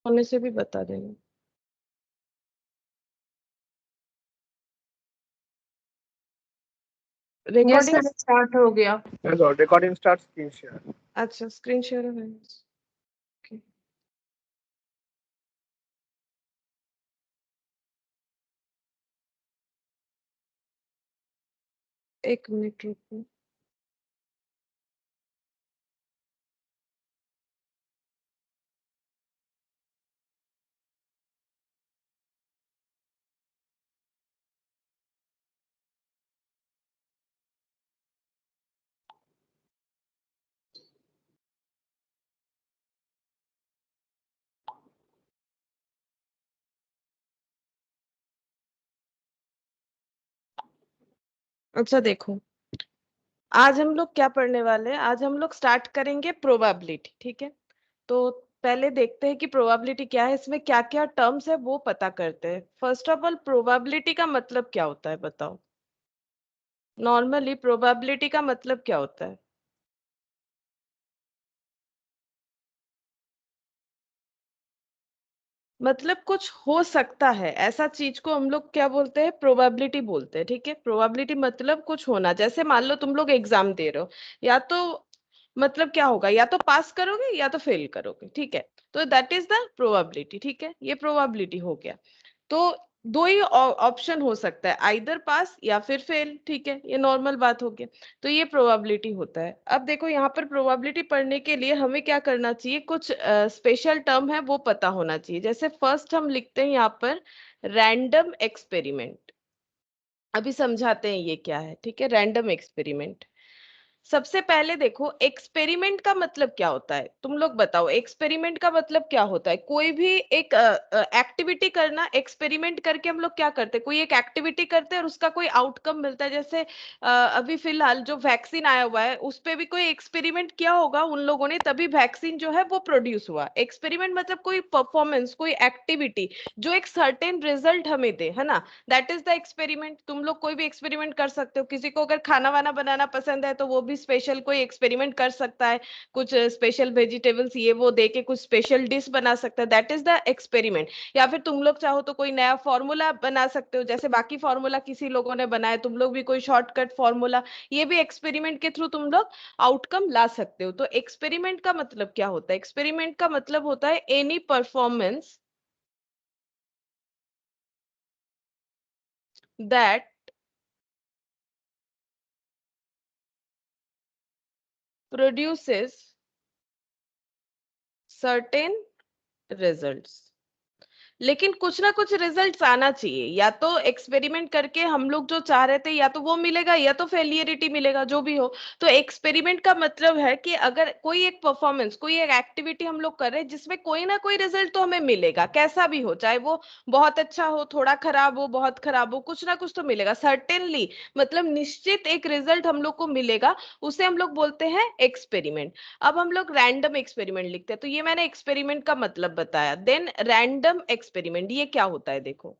होने से भी बता देना। यस रिकॉर्डिंग सर, स्टार्ट हो गया। Recording start, screen share. अच्छा, स्क्रीन शेयर है। Okay. एक मिनट रुको। अच्छा देखो, आज हम लोग क्या पढ़ने वाले हैं? आज हम लोग स्टार्ट करेंगे प्रोबेबिलिटी, ठीक है? तो पहले देखते हैं कि प्रोबेबिलिटी क्या है, इसमें क्या क्या टर्म्स है वो पता करते हैं। फर्स्ट ऑफ ऑल, प्रोबेबिलिटी का मतलब क्या होता है बताओ? नॉर्मली प्रोबेबिलिटी का मतलब क्या होता है? मतलब कुछ हो सकता है, ऐसा चीज को हम लोग क्या बोलते हैं? प्रोबेबिलिटी बोलते हैं, ठीक है? प्रोबेबिलिटी मतलब कुछ होना। जैसे मान लो तुम लोग एग्जाम दे रहे हो, या तो मतलब क्या होगा, या तो पास करोगे या तो फेल करोगे, ठीक है? तो दैट इज द प्रोबेबिलिटी, ठीक है? ये प्रोबेबिलिटी हो गया। तो दो ही ऑप्शन हो सकता है, आइदर पास या फिर फेल, ठीक है? ये नॉर्मल बात हो गया। तो ये प्रोबेबिलिटी होता है। अब देखो, यहाँ पर प्रोबेबिलिटी पढ़ने के लिए हमें क्या करना चाहिए? कुछ स्पेशल टर्म है वो पता होना चाहिए। जैसे फर्स्ट हम लिखते हैं यहाँ पर रैंडम एक्सपेरिमेंट। अभी समझाते हैं ये क्या है, ठीक है? Random experiment. सबसे पहले देखो, एक्सपेरिमेंट का मतलब क्या होता है? तुम लोग बताओ, एक्सपेरिमेंट का मतलब क्या होता है? कोई भी एक एक्टिविटी करना। एक्सपेरिमेंट करके हम लोग क्या करते हैं? कोई एक एक्टिविटी करते हैं और उसका कोई आउटकम मिलता है। जैसे अभी फिलहाल जो वैक्सीन आया हुआ है, उस पे भी कोई एक्सपेरिमेंट किया होगा उन लोगों ने, तभी वैक्सीन जो है वो प्रोड्यूस हुआ। एक्सपेरिमेंट मतलब कोई परफॉर्मेंस, कोई एक्टिविटी जो एक सर्टेन रिजल्ट हमें दे, है ना? That is the experiment. तुम लोग कोई भी एक्सपेरिमेंट कर सकते हो। किसी को अगर खाना वाना बनाना पसंद है तो वो भी स्पेशल कोई एक्सपेरिमेंट कर सकता है। कुछ स्पेशल वेजिटेबल्स ये वो दे के कुछ स्पेशल डिश बना सकता है। That is the experiment. या फिर तुम लोग चाहो तो कोई नया फॉर्मूला बना सकते हो, जैसे बाकी फॉर्मूला किसी लोगों ने बनाया, तुम लोग भी कोई शॉर्टकट फॉर्मूला, ये भी एक्सपेरिमेंट के थ्रू तुम लोग आउटकम ला सकते हो। तो एक्सपेरिमेंट का मतलब क्या होता है? एक्सपेरिमेंट का मतलब होता है any performance that produces certain results। लेकिन कुछ ना कुछ रिजल्ट्स आना चाहिए। या तो एक्सपेरिमेंट करके हम लोग जो चाह रहे थे या तो वो मिलेगा, या तो फेलियरिटी मिलेगा, जो भी हो। तो एक्सपेरिमेंट का मतलब है कि अगर कोई एक परफॉर्मेंस, कोई एक एक्टिविटी हम लोग कर रहे हैं जिसमें कोई ना कोई रिजल्ट तो हमें मिलेगा, कैसा भी हो, चाहे वो बहुत अच्छा हो, थोड़ा खराब हो, बहुत खराब हो, कुछ ना कुछ तो मिलेगा सर्टेनली। मतलब निश्चित एक रिजल्ट हम लोग को मिलेगा, उसे हम लोग बोलते हैं एक्सपेरिमेंट। अब हम लोग रैंडम एक्सपेरिमेंट लिखते हैं। तो ये मैंने एक्सपेरिमेंट का मतलब बताया। देन रैंडम एक्सपेरिमेंट ये क्या होता है? देखो,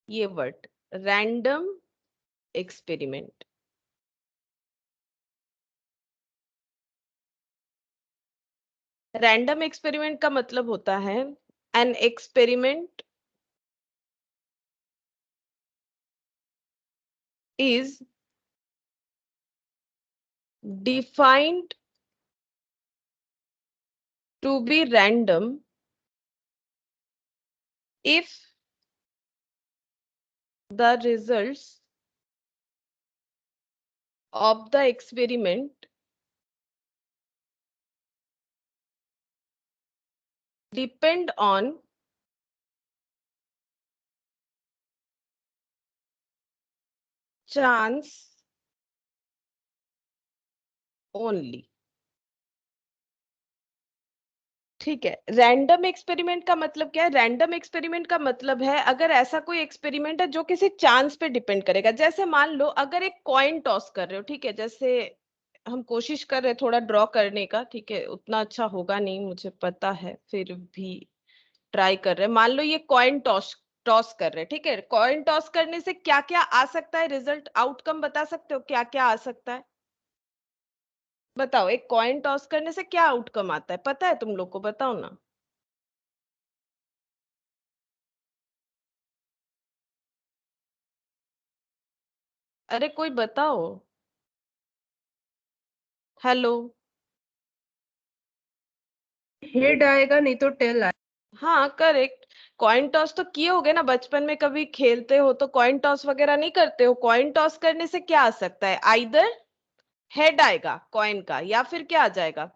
ये word random experiment. Random experiment का मतलब होता है an experiment is defined to be random if the results of the experiment depend on chance only। ठीक है, रैंडम एक्सपेरिमेंट का मतलब क्या है? रैंडम एक्सपेरिमेंट का मतलब है अगर ऐसा कोई एक्सपेरिमेंट है जो किसी चांस पे डिपेंड करेगा। जैसे मान लो अगर एक कॉइन टॉस कर रहे हो, ठीक है? जैसे हम कोशिश कर रहे हैं थोड़ा ड्रॉ करने का, ठीक है? उतना अच्छा होगा नहीं मुझे पता है, फिर भी ट्राई कर रहे हैं। मान लो ये कॉइन टॉस टॉस कर रहे हैं, ठीक है? कॉइन टॉस करने से क्या क्या आ सकता है? रिजल्ट, आउटकम बता सकते हो क्या क्या आ सकता है? बताओ, एक कॉइन टॉस करने से क्या आउटकम आता है? पता है तुम लोग को? बताओ ना। अरे कोई बताओ। हेलो। हेड आएगा नहीं तो टेल आएगा। हाँ करेक्ट। कॉइन टॉस तो किए होगे ना बचपन में, कभी खेलते हो तो कॉइन टॉस वगैरह नहीं करते हो? कॉइन टॉस करने से क्या आ सकता है? आइदर हेड आएगा कॉइन का, या फिर क्या आ जाएगा?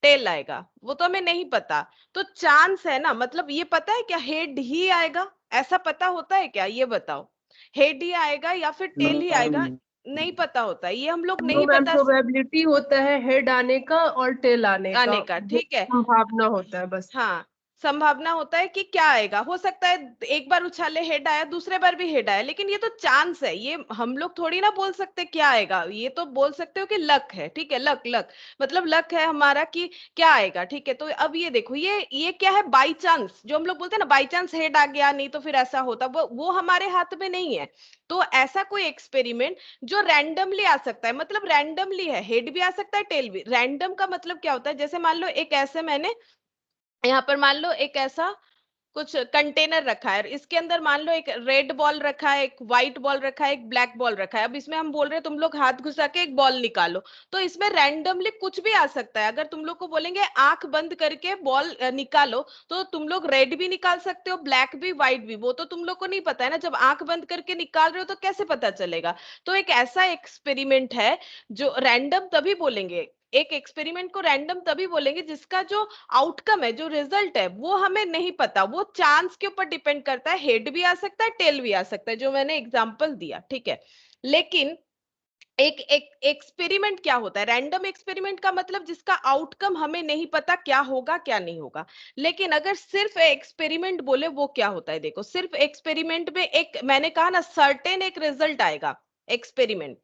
टेल आएगा। वो तो हमें नहीं पता। तो चांस है ना, मतलब ये पता है क्या हेड ही आएगा? ऐसा पता होता है क्या, ये बताओ। हेड ही आएगा या फिर टेल ही आएगा, नहीं पता होता है, ये हम लोग नो नहीं मैम, बता प्रोबेबिलिटी होता है हेड आने का और टेल आने का, आने का, वो ठीक है। संभावना होता है बस। हाँ, संभावना होता है कि क्या आएगा, हो सकता है एक बार उछाले हेड आया, दूसरे बार भी हेड आया, लेकिन ये तो चांस है, ये हम लोग थोड़ी ना बोल सकते क्या आएगा। ये तो बोल सकते हो कि लक है, ठीक है, लक लक, मतलब लक है हमारा कि क्या आएगा, ठीक है। तो अब ये देखो, ये क्या है, बाई चांस, जो हम लोग बोलते हैं ना बाई चांस हेड आ गया, नहीं तो फिर ऐसा होता, वो हमारे हाथ में नहीं है। तो ऐसा कोई एक्सपेरिमेंट जो रैंडमली आ सकता है, मतलब रैंडमली है, हेड भी आ सकता है टेल भी। रैंडम का मतलब क्या होता है, जैसे मान लो एक ऐसे मैंने यहाँ पर मान लो एक ऐसा कुछ कंटेनर रखा है, इसके अंदर मान लो एक रेड बॉल रखा है, एक व्हाइट बॉल रखा है, एक ब्लैक बॉल रखा है। अब इसमें हम बोल रहे हैं तुम लोग हाथ घुसा के एक बॉल निकालो, तो इसमें रैंडमली कुछ भी आ सकता है। अगर तुम लोग को बोलेंगे आंख बंद करके बॉल निकालो, तो तुम लोग रेड भी निकाल सकते हो, ब्लैक भी, व्हाइट भी, वो तो तुम लोग को नहीं पता है ना। जब आंख बंद करके निकाल रहे हो तो कैसे पता चलेगा? तो एक ऐसा एक्सपेरिमेंट है जो रैंडम तभी बोलेंगे, एक एक्सपेरिमेंट को रैंडम तभी बोलेंगे जिसका जो आउटकम है, जो रिजल्ट है, वो हमें नहीं पता, वो चांस के ऊपर डिपेंड करता है। हेड भी आ सकता है, टेल भी आ सकता है, जो मैंने एग्जांपल दिया, ठीक है। लेकिन एक एक एक्सपेरिमेंट क्या होता है, रैंडम एक्सपेरिमेंट का मतलब जिसका आउटकम हमें नहीं पता क्या होगा क्या नहीं होगा। लेकिन अगर सिर्फ एक्सपेरिमेंट बोले, वो क्या होता है, देखो सिर्फ एक्सपेरिमेंट में एक, मैंने कहा ना सर्टेन एक रिजल्ट आएगा। एक्सपेरिमेंट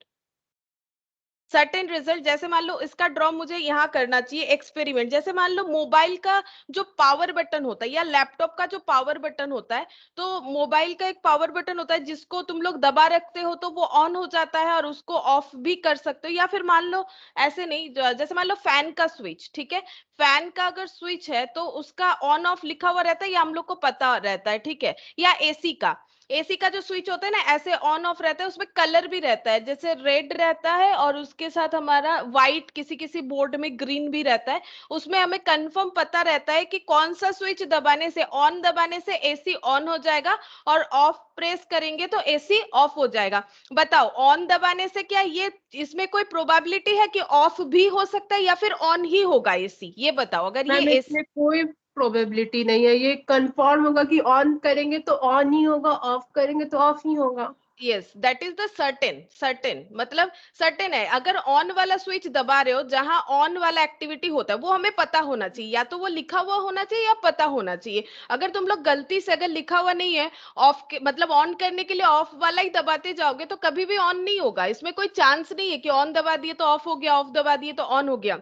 सर्टेन रिजल्ट, जैसे मान लो इसका ड्रॉ मुझे यहाँ करना चाहिए एक्सपेरिमेंट, जैसे मान लो मोबाइल का जो पावर बटन होता है या लैपटॉप का जो पावर बटन होता है, तो मोबाइल का एक पावर बटन होता है जिसको तुम लोग दबा रखते हो तो वो ऑन हो जाता है, और उसको ऑफ भी कर सकते हो। या फिर मान लो ऐसे नहीं, जैसे मान लो फैन का स्विच, ठीक है, फैन का अगर स्विच है तो उसका ऑन ऑफ लिखा हुआ रहता है, या हम लोग को पता रहता है, ठीक है। या एसी का, एसी का जो स्विच होता है ना, ऐसे ऑन ऑफ रहता है, उसमें कलर भी रहता है, जैसे रेड रहता है और उसके साथ हमारा व्हाइट, किसी किसी बोर्ड में ग्रीन भी रहता है। उसमें हमें कंफर्म पता रहता है कि कौन सा स्विच दबाने से, ऑन दबाने से एसी ऑन हो जाएगा, और ऑफ प्रेस करेंगे तो एसी ऑफ हो जाएगा। बताओ, ऑन दबाने से क्या ये, इसमें कोई प्रोबेबिलिटी है कि ऑफ भी हो सकता है या फिर ऑन ही होगा एसी? ये बताओ, अगर ये मैम इसमें कोई प्रोबेबिलिटी नहीं है, ये कंफर्म होगा कि ऑन करेंगे तो ऑन ही होगा, ऑफ करेंगे तो ऑफ ही होगा। Yes, that is the certain. Certain मतलब सर्टेन है, अगर ऑन वाला स्विच दबा रहे हो, जहां ऑन वाला एक्टिविटी होता है वो हमें पता होना चाहिए, या तो वो लिखा हुआ होना चाहिए या पता होना चाहिए। अगर तुम लोग गलती से, अगर लिखा हुआ नहीं है ऑफ के, मतलब ऑन करने के लिए ऑफ वाला ही दबाते जाओगे तो कभी भी ऑन नहीं होगा। इसमें कोई चांस नहीं है कि ऑन दबा दिए तो ऑफ हो गया, ऑफ दबा दिए तो ऑन हो गया,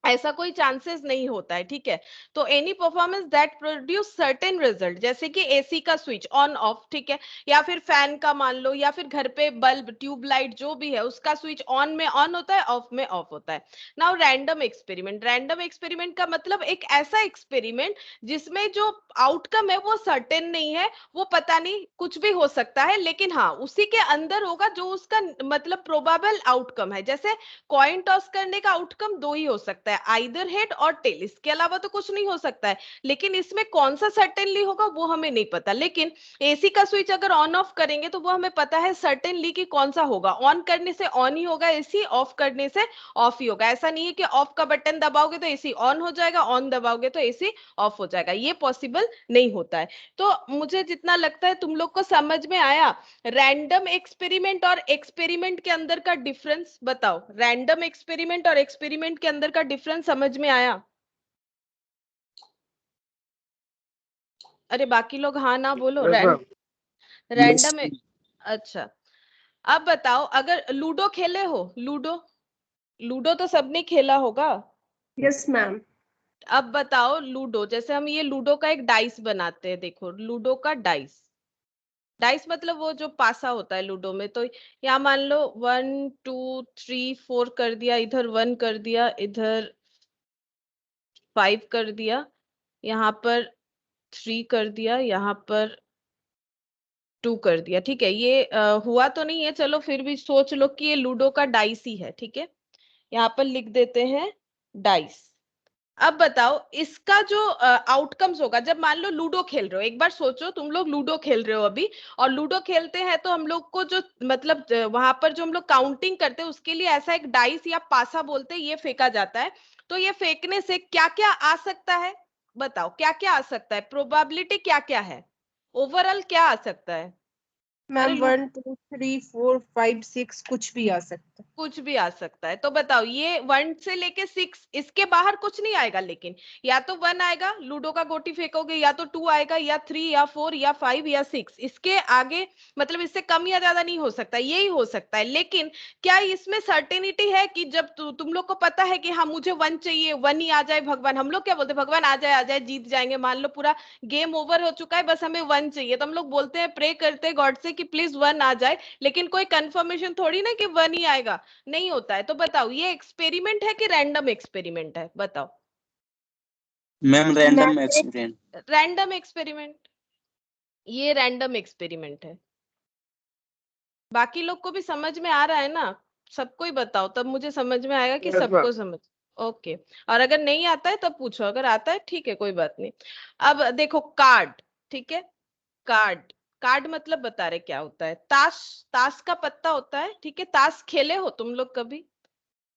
ऐसा कोई चांसेस नहीं होता है, ठीक है। तो any performance that produce certain result, जैसे कि एसी का स्विच ऑन ऑफ, ठीक है, या फिर फैन का मान लो, या फिर घर पे बल्ब, ट्यूबलाइट जो भी है, उसका स्विच ऑन में ऑन होता है, ऑफ में ऑफ होता है। Now random experiment, random experiment का मतलब एक ऐसा एक्सपेरिमेंट जिसमें जो आउटकम है वो सर्टेन नहीं है, वो पता नहीं, कुछ भी हो सकता है, लेकिन हाँ उसी के अंदर होगा जो उसका मतलब प्रोबेबल आउटकम है। जैसे कॉइन टॉस करने का आउटकम दो ही हो सकता है, आइदर हेड और टेल, इसके अलावा तो कुछ नहीं हो सकता है। लेकिन इसमें कौन सा सर्टेनली होगा वो हमें नहीं पता। लेकिन एसी का स्विच अगर ऑन ऑफ करेंगे तो वो हमें पता है सर्टेनली कि कौन सा होगा, ऑन करने से ऑन ही होगा एसी, ऑफ करने से ऑफ ही होगा। ऐसा नहीं है कि ऑफ का बटन दबाओगे तो एसी ऑन हो जाएगा, ऑन दबाओगे तो एसी ऑफ हो जाएगा, ये पॉसिबल नहीं होता है। तो मुझे जितना लगता है तुम लोग को समझ में आया रैंडम एक्सपेरिमेंट और एक्सपेरिमेंट के अंदर का डिफरेंस। बताओ, रैंडम एक्सपेरिमेंट और एक्सपेरिमेंट के अंदर का डिफरेंस समझ में आया? अरे बाकी लोग हाँ ना बोलो। Yes, ma'am. रैंडम अच्छा, अब बताओ, अगर लूडो खेले हो, लूडो, लूडो तो सबने खेला होगा। Yes ma'am. अब बताओ, लूडो, जैसे हम ये लूडो का एक डाइस बनाते हैं, देखो लूडो का डाइस, डाइस मतलब वो जो पासा होता है लूडो में, तो यहाँ मान लो 1 2 3 4 कर दिया, इधर 1 कर दिया, इधर 5 कर दिया, यहाँ पर 3 कर दिया, यहाँ पर 2 कर दिया, ठीक है। ये हुआ तो नहीं है, चलो फिर भी सोच लो कि ये लूडो का डाइस ही है, ठीक है। यहाँ पर लिख देते हैं डाइस। अब बताओ इसका जो आउटकम्स होगा जब मान लो लूडो खेल रहे हो, एक बार सोचो तुम लोग लूडो खेल रहे हो अभी, और लूडो खेलते हैं तो हम लोग को जो मतलब वहां पर जो हम लोग काउंटिंग करते हैं उसके लिए ऐसा एक डाइस या पासा बोलते हैं, ये फेंका जाता है। तो ये फेंकने से क्या क्या आ सकता है, बताओ क्या क्या आ सकता है, प्रोबेबिलिटी क्या क्या है, ओवरऑल क्या आ सकता है। अरे मैम 1 2 3 4 5 6 कुछ भी आ सकता है। कुछ भी आ सकता है, तो बताओ ये 1 से लेके 6, इसके बाहर कुछ नहीं आएगा, लेकिन या तो 1 आएगा, लूडो का गोटी फेंकोगे, या तो 2 आएगा, या 3 या 4 या 5 या 6, इसके आगे मतलब इससे कम या ज्यादा नहीं हो सकता, यही हो सकता है। लेकिन क्या इसमें सर्टेनिटी है कि जब तुम लोग को पता है कि हाँ मुझे 1 चाहिए, 1 ही आ जाए, भगवान, हम लोग क्या बोलते हैं, भगवान आ जाए जीत जाएंगे, मान लो पूरा गेम ओवर हो चुका है, बस हमें 1 चाहिए, तो हम लोग बोलते हैं, प्रे करते हैं गॉड से कि प्लीज 1 आ जाए, लेकिन कोई कंफर्मेशन थोड़ी ना कि 1 ही आएगा, नहीं होता है। तो बताओ ये एक्सपेरिमेंट है कि रैंडम एक्सपेरिमेंट है, बताओ। Ma'am random experiment. Random experiment, ये रैंडम एक्सपेरिमेंट है। बाकी लोग को भी समझ में आ रहा है ना, सबको ही बताओ, तब मुझे समझ में आएगा कि Yes, सबको ma'am. समझ। ओके। और अगर नहीं आता है तब पूछो, अगर आता है ठीक है कोई बात नहीं। अब देखो कार्ड, ठीक है, कार्ड, कार्ड मतलब बता रहे क्या होता है, ताश, ताश का पत्ता होता है, ठीक है। ताश खेले हो तुम लोग कभी,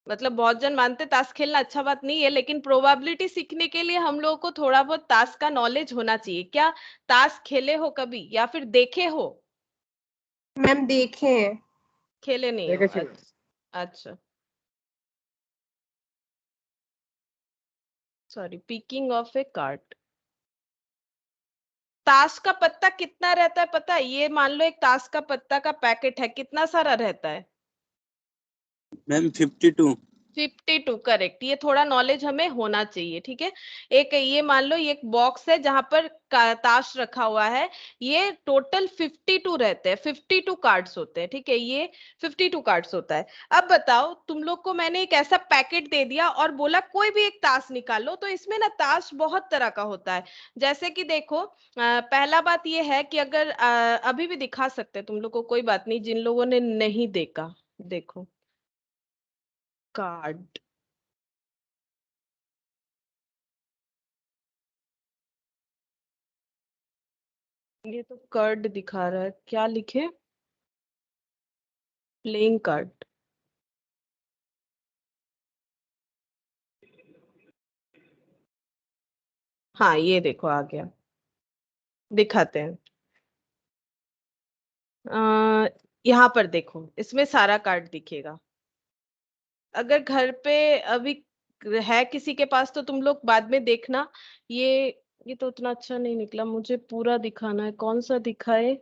मतलब बहुत जन मानते ताश खेलना अच्छा बात नहीं है, लेकिन प्रोबेबिलिटी सीखने के लिए हम लोगों को थोड़ा बहुत ताश का नॉलेज होना चाहिए। क्या ताश खेले हो कभी या फिर देखे हो, मैम देखे हैं। खेले नहीं हो, দেখেছি ma'am. अच्छा अच्छा, sorry, picking of A card. ताश का पत्ता कितना रहता है पता है, ये मान लो एक ताश का पत्ता का पैकेट है, कितना सारा रहता है, मैम 52। 52, करेक्ट। ये थोड़ा नॉलेज हमें होना चाहिए, ठीक है। एक ये मान लो ये एक बॉक्स है जहां पर ताश रखा हुआ है, ये टोटल 52 रहते हैं, 52 कार्ड्स होते हैं, ठीक है, ये 52 कार्ड्स होता है। अब बताओ तुम लोग को मैंने एक ऐसा पैकेट दे दिया और बोला कोई भी एक ताश निकालो, तो इसमें ना ताश बहुत तरह का होता है। जैसे कि देखो पहला बात ये है कि अगर अभी भी दिखा सकते हैं तुम लोग को, कोई बात नहीं, जिन लोगों ने नहीं देखा, देखो कार्ड, ये तो कार्ड दिखा रहा है, क्या लिखे, प्लेइंग कार्ड। हाँ ये देखो आ गया, दिखाते हैं। आ, यहाँ पर देखो इसमें सारा कार्ड दिखेगा। अगर घर पे अभी है किसी के पास तो तुम लोग बाद में देखना। ये तो उतना अच्छा नहीं निकला, मुझे पूरा दिखाना है, कौन सा दिखाए।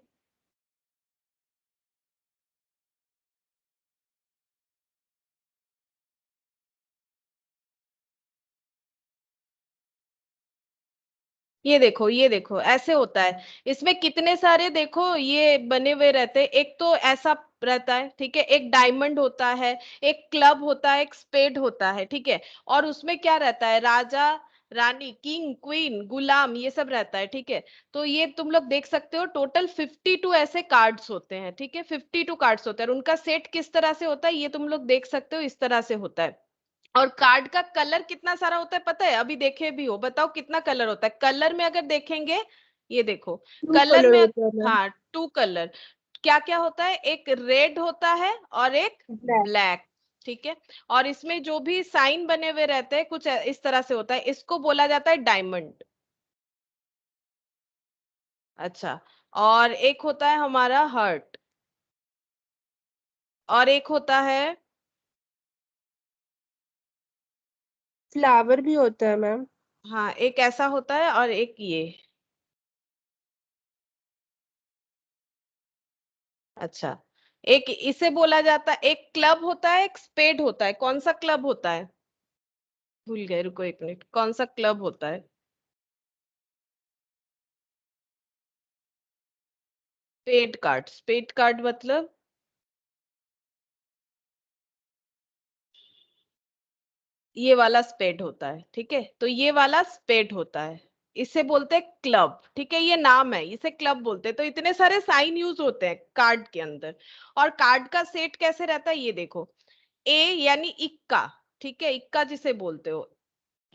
ये देखो ऐसे होता है, इसमें कितने सारे देखो ये बने हुए रहते हैं, एक तो ऐसा रहता है, ठीक है, एक डायमंड होता है, एक क्लब होता है, एक स्पेड होता है, ठीक है। और उसमें क्या रहता है, राजा, रानी, किंग, क्वीन, गुलाम, ये सब रहता है, ठीक है। तो ये तुम लोग देख सकते हो टोटल 52 ऐसे कार्ड्स होते हैं, ठीक है, 52 कार्ड्स होते हैं, और उनका सेट किस तरह से होता है ये तुम लोग देख सकते हो, इस तरह से होता है। और कार्ड का कलर कितना सारा होता है पता है, अभी देखे भी हो, बताओ कितना कलर होता है, कलर में अगर देखेंगे, ये देखो 2 कलर कलर में, होता है मैम। हाँ 2 कलर, क्या क्या होता है, एक रेड होता है और एक ब्लैक। ब्लैक, ठीक है। और इसमें जो भी साइन बने हुए रहते हैं कुछ इस तरह से होता है, इसको बोला जाता है डायमंड। अच्छा, और एक होता है हमारा हार्ट, और एक होता है, फ्लावर भी होता है मैम। हाँ एक ऐसा होता है, और एक ये, अच्छा, एक इसे बोला जाता है, एक क्लब होता है, एक स्पेड होता है, कौन सा क्लब होता है, भूल गए, रुको एक मिनट, कौन सा क्लब होता है, स्पेड कार्ड, स्पेड कार्ड मतलब ये वाला स्पेड होता है, ठीक है, तो ये वाला स्पेड होता है, इसे बोलते हैं क्लब, ठीक है, ये नाम है, इसे क्लब बोलते हैं। तो इतने सारे साइन यूज होते हैं कार्ड के अंदर। और कार्ड का सेट कैसे रहता है ये देखो, ए यानी इक्का, ठीक है, इक्का जिसे बोलते हो,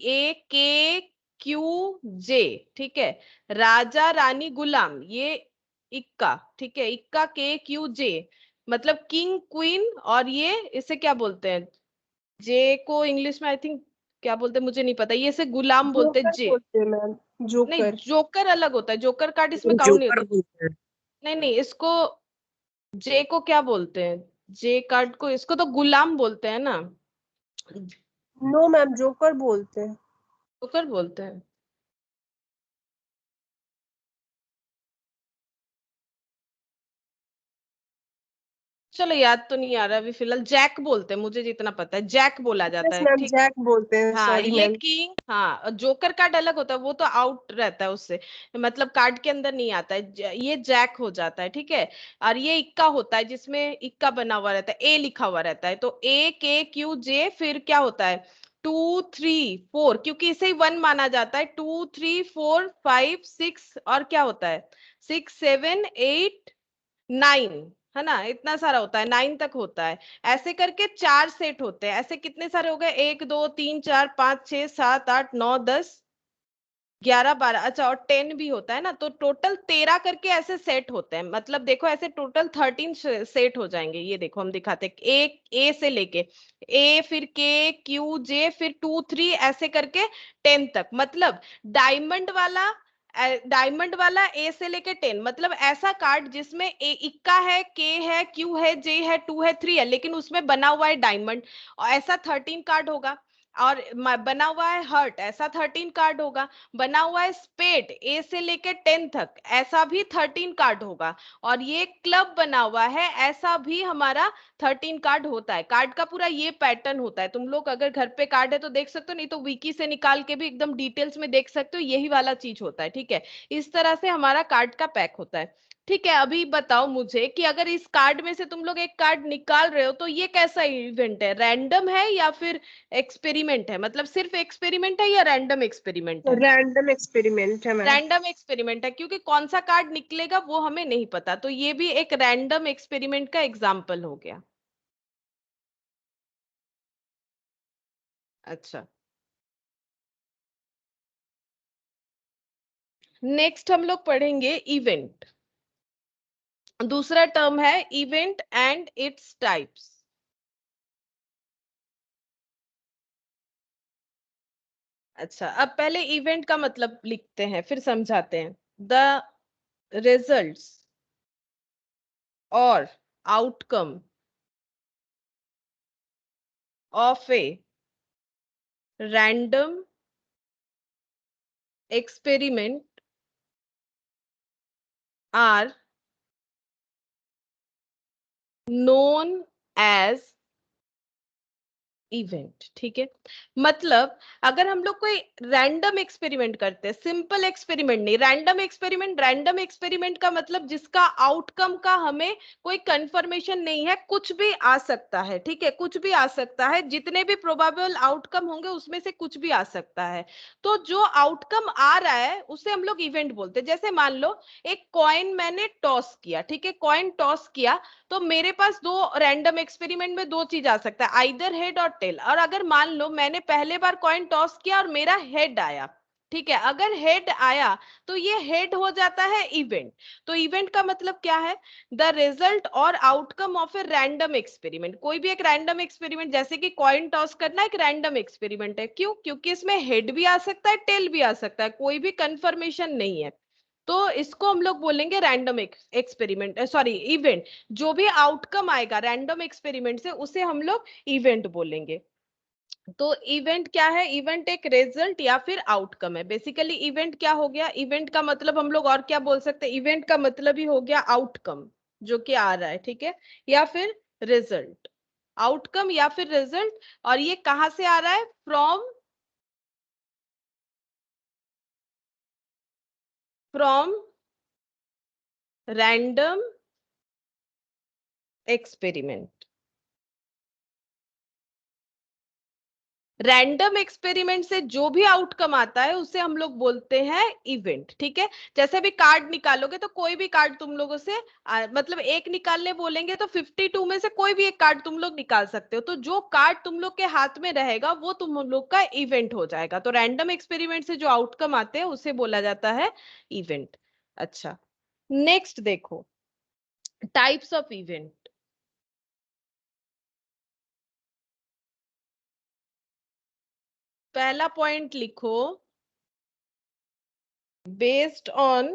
ए के क्यू जे, ठीक है, राजा रानी गुलाम, ये इक्का, ठीक है, इक्का के क्यू जे, मतलब किंग क्वीन। और ये इसे क्या बोलते हैं, जे को इंग्लिश में आई थिंक क्या बोलते हैं मुझे नहीं पता, ये इसे गुलाम बोलते हैं, जोकर जे। बोलते हैं मैम, नहीं, जोकर। जोकर अलग होता है, जोकर कार्ड इसमें काउंट नहीं जोकर होता। बोलते हैं। नहीं नहीं, इसको जे को क्या बोलते हैं, जे कार्ड को, इसको तो गुलाम बोलते हैं ना, नो मैम, जोकर बोलते हैं। जोकर बोलते हैं। चलो याद तो नहीं आ रहा अभी फिलहाल, जैक बोलते हैं, मुझे जितना पता है जैक बोला जाता यस है, मैम, ठीक। जैक बोलते हैं, हाँ सॉरी ये मैम। किंग, हाँ जोकर कार्ड अलग होता है, वो तो आउट रहता है उससे, मतलब कार्ड के अंदर नहीं आता है, ये जैक हो जाता है, ठीक है। और ये इक्का होता है, जिसमें इक्का बना हुआ रहता है, ए लिखा हुआ रहता है, तो ए के क्यू जे, फिर क्या होता है 2 3 4, क्योंकि इसे ही 1 माना जाता है, 2 3 4 5 6, और क्या होता है 6 7 8 9, है ना, इतना सारा होता है, 9 तक होता है। ऐसे करके 4 सेट होते हैं, ऐसे कितने सारे हो गए, 1 2 3 4 5 6 7 8 9 10 11 12, अच्छा, और 10 भी होता है ना, तो टोटल 13 करके ऐसे सेट होते हैं, मतलब देखो ऐसे टोटल 13 सेट हो जाएंगे। ये देखो हम दिखाते हैं, एक ए से लेके ए, फिर के क्यू जे, फिर 2 3 ऐसे करके 10 तक, मतलब डायमंड वाला, डायमंड वाला ए से लेके 10, मतलब ऐसा कार्ड जिसमें ए इक्का है, के है, क्यू है, जे है, 2 है, 3 है, लेकिन उसमें बना हुआ है डायमंड, और ऐसा 13 कार्ड होगा। और बना हुआ है हर्ट, ऐसा 13 कार्ड होगा। बना हुआ है स्पेड, ए से लेके 10 तक, ऐसा भी 13 कार्ड होगा। और ये क्लब बना हुआ है, ऐसा भी हमारा 13 कार्ड होता है। कार्ड का पूरा ये पैटर्न होता है, तुम लोग अगर घर पे कार्ड है तो देख सकते हो, नहीं तो विकी से निकाल के भी एकदम डिटेल्स में देख सकते हो, यही वाला चीज होता है, ठीक है। इस तरह से हमारा कार्ड का पैक होता है, ठीक है। अभी बताओ मुझे कि अगर इस कार्ड में से तुम लोग एक कार्ड निकाल रहे हो, तो ये कैसा इवेंट है, रैंडम है या फिर एक्सपेरिमेंट है, मतलब सिर्फ एक्सपेरिमेंट है या रैंडम एक्सपेरिमेंट है। रैंडम एक्सपेरिमेंट है मैम। रैंडम एक्सपेरिमेंट है, क्योंकि कौन सा कार्ड निकलेगा वो हमें नहीं पता, तो ये भी एक रैंडम एक्सपेरिमेंट का एग्जाम्पल हो गया। अच्छा, नेक्स्ट हम लोग पढ़ेंगे इवेंट। दूसरा टर्म है इवेंट एंड इट्स टाइप्स। अच्छा, अब पहले इवेंट का मतलब लिखते हैं, फिर समझाते हैं। द रिजल्ट्स और outcome of a random experiment are known as event, ठीक है। मतलब अगर हम लोग कोई रैंडम एक्सपेरिमेंट करते हैं, सिंपल एक्सपेरिमेंट नहीं, रैंडम एक्सपेरिमेंट, रैंडम एक्सपेरिमेंट का मतलब जिसका आउटकम का हमें कोई कंफर्मेशन नहीं है, कुछ भी आ सकता है, ठीक है, कुछ भी आ सकता है, जितने भी प्रोबेबल आउटकम होंगे उसमें से कुछ भी आ सकता है। तो जो आउटकम आ रहा है उसे हम लोग इवेंट बोलते हैं। जैसे मान लो एक कॉइन मैंने टॉस किया, ठीक है, कॉइन टॉस किया, तो मेरे पास दो रैंडम एक्सपेरिमेंट में दो चीज आ सकता है, आइदर हेड और टेल। और अगर मान लो मैंने पहले बार कॉइन टॉस किया और मेरा हेड आया, ठीक है, अगर हेड आया तो ये हेड हो जाता है इवेंट। तो इवेंट का मतलब क्या है, द रिजल्ट और outcome of a random experiment. कोई भी एक रैंडम एक्सपेरिमेंट, जैसे कि कॉइन टॉस करना एक रैंडम एक्सपेरिमेंट है, क्यों, क्योंकि इसमें हेड भी आ सकता है, टेल भी आ सकता है, कोई भी कंफर्मेशन नहीं है। तो इसको हम लोग बोलेंगे रैंडम एक्सपेरिमेंट, सॉरी इवेंट। जो भी आउटकम आएगा रैंडम एक्सपेरिमेंट से, उसे हम लोग इवेंट बोलेंगे। तो इवेंट क्या है, इवेंट एक रिजल्ट या फिर आउटकम है। बेसिकली इवेंट क्या हो गया, इवेंट का मतलब हम लोग और क्या बोल सकते हैं, इवेंट का मतलब ही हो गया आउटकम जो कि आ रहा है, ठीक है, या फिर रिजल्ट, आउटकम या फिर रिजल्ट। और ये कहां से आ रहा है, from random experiment. Random experiment से जो भी आउटकम आता है उसे हम लोग बोलते हैं इवेंट, ठीक है। जैसे भी कार्ड निकालोगे तो कोई भी कार्ड तुम लोगों से मतलब एक निकालने बोलेंगे तो 52 में से कोई भी एक कार्ड तुम लोग निकाल सकते हो, तो जो कार्ड तुम लोग के हाथ में रहेगा वो तुम लोग का इवेंट हो जाएगा। तो रैंडम एक्सपेरिमेंट से जो आउटकम आते हैं उसे बोला जाता है इवेंट। अच्छा, नेक्स्ट देखो, टाइप्स ऑफ इवेंट। पहला पॉइंट लिखो, based on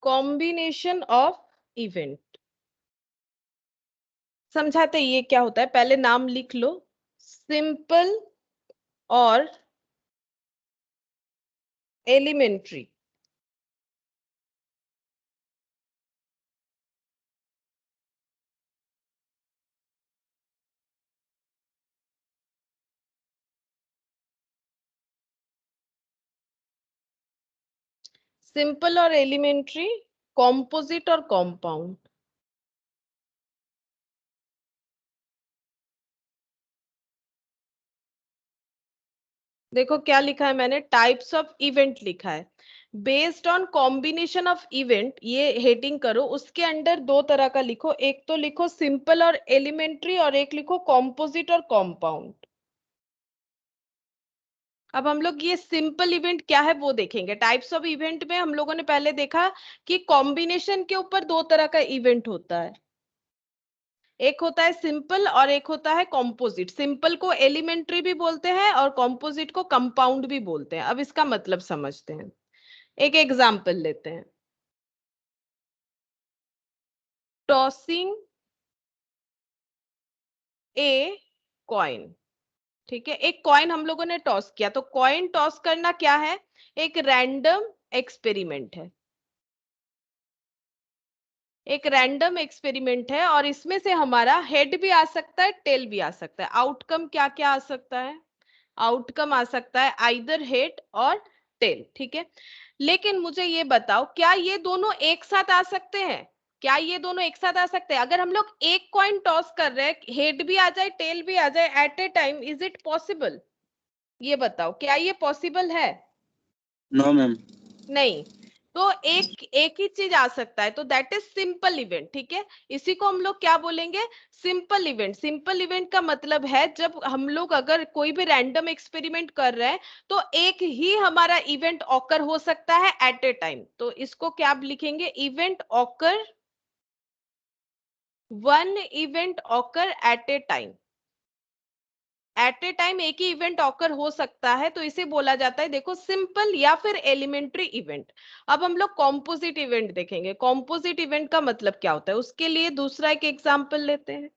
combination of event. समझाते ये क्या होता है, पहले नाम लिख लो, सिंपल और एलिमेंट्री। सिंपल और एलिमेंट्री, कॉम्पोजिट और कॉम्पाउंड। देखो क्या लिखा है मैंने, टाइप्स ऑफ इवेंट लिखा है, based on combination of event, ये हेडिंग करो, उसके अंडर दो तरह का लिखो, एक तो लिखो सिंपल और एलिमेंट्री और एक लिखो कॉम्पोजिट और कॉम्पाउंड। अब हम लोग ये सिंपल इवेंट क्या है वो देखेंगे। टाइप्स ऑफ इवेंट में हम लोगों ने पहले देखा कि कॉम्बिनेशन के ऊपर दो तरह का इवेंट होता है, एक होता है सिंपल और एक होता है कॉम्पोजिट। सिंपल को एलिमेंट्री भी बोलते हैं और कॉम्पोजिट को कंपाउंड भी बोलते हैं। अब इसका मतलब समझते हैं, एक एग्जांपल लेते हैं, टॉसिंग ए कॉइन। ठीक है, एक कॉइन हम लोगों ने टॉस किया, तो कॉइन टॉस करना क्या है, एक रैंडम एक्सपेरिमेंट है, एक रैंडम एक्सपेरिमेंट है, और इसमें से हमारा हेड भी आ सकता है, टेल भी आ सकता है। आउटकम क्या क्या आ सकता है, आउटकम आ सकता है आइदर हेड और टेल, ठीक है। लेकिन मुझे ये बताओ, क्या ये दोनों एक साथ आ सकते हैं, क्या ये दोनों एक साथ आ सकते हैं? अगर हम लोग एक कॉइन टॉस कर रहे हैं, हेड भी आ जाए टेल भी आ जाए at a time, is it possible? ये बताओ, क्या ये पॉसिबल है? No ma'am. नहीं। तो एक एक ही चीज आ सकता है, तो दैट इज सिंपल इवेंट, ठीक है। इसी को हम लोग क्या बोलेंगे, सिंपल इवेंट। सिंपल इवेंट का मतलब है जब हम लोग अगर कोई भी रैंडम एक्सपेरिमेंट कर रहे हैं तो एक ही हमारा इवेंट ऑकर हो सकता है एट ए टाइम, तो इसको क्या लिखेंगे, event occur, one event occur at a time. At a time एक ही इवेंट ऑकर हो सकता है, तो इसे बोला जाता है, देखो, सिंपल या फिर एलिमेंट्री इवेंट। अब हम लोग कॉम्पोजिट इवेंट देखेंगे। कॉम्पोजिट इवेंट का मतलब क्या होता है, उसके लिए दूसरा एक एग्जांपल लेते हैं,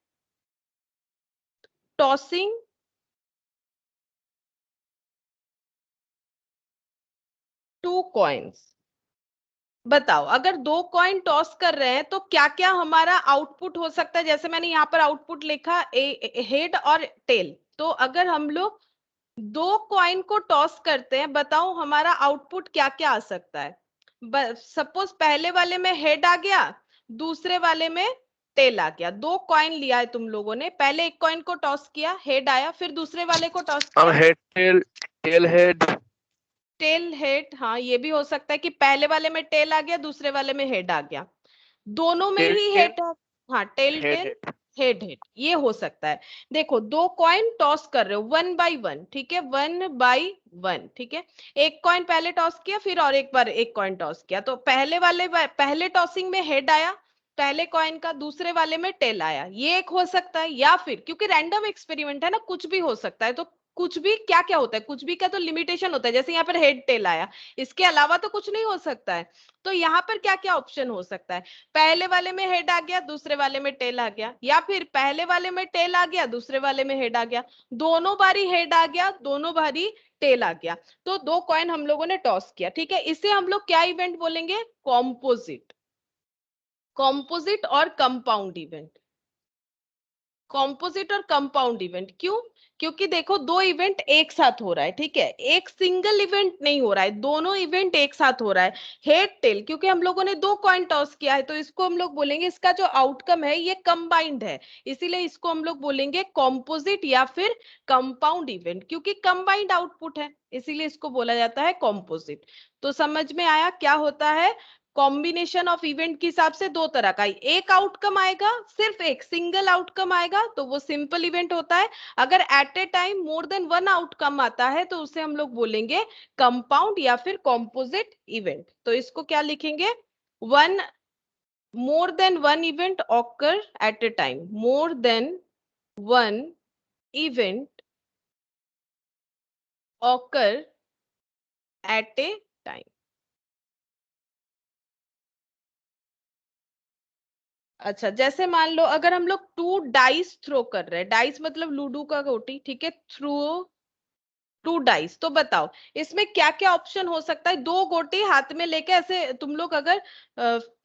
टॉसिंग टू कॉइन्स। बताओ, अगर दो कॉइन टॉस कर रहे हैं तो क्या क्या हमारा आउटपुट हो सकता है। जैसे मैंने यहाँ पर आउटपुट लिखा हेड और टेल, तो अगर हम लोग दो कॉइन को टॉस करते हैं, बताओ हमारा आउटपुट क्या क्या आ सकता है। सपोज पहले वाले में हेड आ गया, दूसरे वाले में टेल आ गया। दो कॉइन लिया है तुम लोगों ने, पहले एक कॉइन को टॉस किया, हेड आया, फिर दूसरे वाले को टॉस हम किया, head tail head. Tail head. हाँ, ये भी हो सकता है कि पहले वाले में टेल आ गया, दूसरे वाले में हेड आ गया, दोनों में टेल ही टेल हेड। हाँ, tell head tail head. Head head, ये हो सकता है। देखो, दो कॉइन टॉस कर रहे हो वन बाय वन, ठीक है, वन बाय वन, ठीक है। एक कॉइन पहले टॉस किया, फिर और एक बार एक कॉइन टॉस किया, तो पहले टॉसिंग में हेड आया पहले कॉइन का, दूसरे वाले में टेल आया, ये एक हो सकता है। या फिर क्योंकि रैंडम एक्सपेरिमेंट है ना, कुछ भी हो सकता है, तो कुछ भी क्या क्या होता है, कुछ भी का तो लिमिटेशन होता है। जैसे यहाँ पर हेड टेल आया, इसके अलावा तो कुछ नहीं हो सकता है। तो यहाँ पर क्या क्या ऑप्शन हो सकता है, पहले वाले में हेड आ गया, दूसरे वाले में टेल आ गया, या फिर पहले वाले में टेल आ गया, दूसरे वाले में हेड आ गया, दोनों बारी हेड आ गया, दोनों बारी टेल आ गया। तो दो कॉइन हम लोगों ने टॉस किया, ठीक है, इसे हम लोग क्या इवेंट बोलेंगे, कॉम्पोजिट। कॉम्पोजिट और कंपाउंड इवेंट, कॉम्पोजिट और कंपाउंड इवेंट। क्यों? क्योंकि देखो दो इवेंट एक साथ हो रहा है, ठीक है, एक सिंगल इवेंट नहीं हो रहा है, दोनों इवेंट एक साथ हो रहा है। हेड टेल, क्योंकि हम लोगों ने दो कॉइन टॉस किया है, तो इसको हम लोग बोलेंगे इसका जो आउटकम है ये कंबाइंड है, इसीलिए इसको हम लोग बोलेंगे कॉम्पोजिट या फिर कंपाउंड इवेंट, क्योंकि कंबाइंड आउटपुट है, इसीलिए इसको बोला जाता है कॉम्पोजिट। तो समझ में आया क्या होता है? कॉम्बिनेशन ऑफ इवेंट के हिसाब से दो तरह का, एक आउटकम आएगा, सिर्फ एक सिंगल आउटकम आएगा तो वो सिंपल इवेंट होता है। अगर at a time more than one outcome आता है तो उसे हम लोग बोलेंगे कंपाउंड या फिर कॉम्पोजिट इवेंट। तो इसको क्या लिखेंगे? One more than one event occur at a time, more than one event occur at a time. अच्छा, जैसे मान लो अगर हम लोग टू डाइस थ्रो कर रहे हैं, डाइस मतलब लूडो का गोटी, ठीक है, थ्रू टू डाइस, तो बताओ इसमें क्या क्या ऑप्शन हो सकता है? दो गोटी हाथ में लेके ऐसे तुम लोग अगर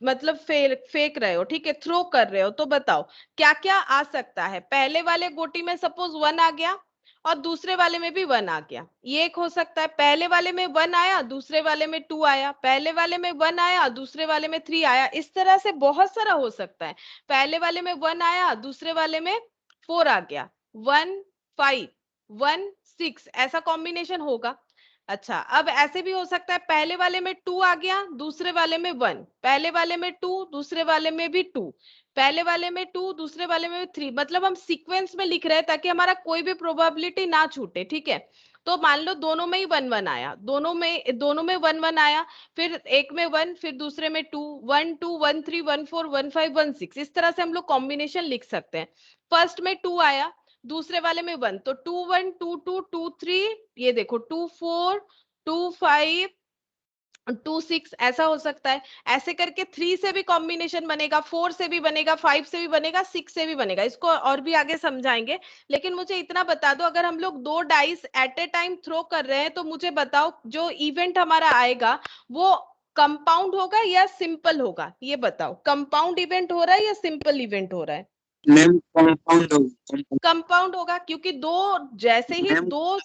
मतलब फेंक रहे हो, ठीक है, थ्रो कर रहे हो, तो बताओ क्या क्या आ सकता है? पहले वाले गोटी में सपोज वन आ गया और दूसरे वाले में भी वन आ गया, ये एक हो सकता है। पहले वाले में वन आया, दूसरे वाले में टू आया, पहले वाले में वन आया, दूसरे वाले में थ्री आया, इस तरह से बहुत सारा हो सकता है। पहले वाले में वन आया, दूसरे वाले में फोर आ गया, वन फाइव, वन सिक्स, ऐसा कॉम्बिनेशन होगा। अच्छा, अब ऐसे भी हो सकता है पहले वाले में टू आ गया, दूसरे वाले में वन, पहले वाले में टू, दूसरे वाले में भी टू, पहले वाले में टू, दूसरे वाले में भी थ्री, मतलब हम सीक्वेंस में लिख रहे हैं ताकि हमारा कोई भी प्रोबेबिलिटी ना छूटे, ठीक है। तो मान लो दोनों में ही वन वन आया, दोनों में वन वन आया, फिर एक में वन, फिर दूसरे में two, one two, one three, one four, one five, one six, इस तरह से हम लोग कॉम्बिनेशन लिख सकते हैं। फर्स्ट में टू आया, दूसरे वाले में वन, तो two one, two two, two three, ये देखो two four, two five, two six, ऐसा हो सकता है। ऐसे करके थ्री से भी कॉम्बिनेशन बनेगा, फोर से भी बनेगा, फाइव से भी बनेगा, सिक्स से भी बनेगा, इसको और भी आगे समझाएंगे। लेकिन मुझे इतना बता दो, अगर हम लोग दो dice at a time throw कर रहे हैं तो मुझे बताओ जो इवेंट हमारा आएगा वो कंपाउंड होगा या सिंपल होगा? ये बताओ, कंपाउंड इवेंट हो रहा है या सिंपल इवेंट हो रहा है? मैम कंपाउंड होगा। कंपाउंड होगा, क्योंकि दो, जैसे ही मैम दो,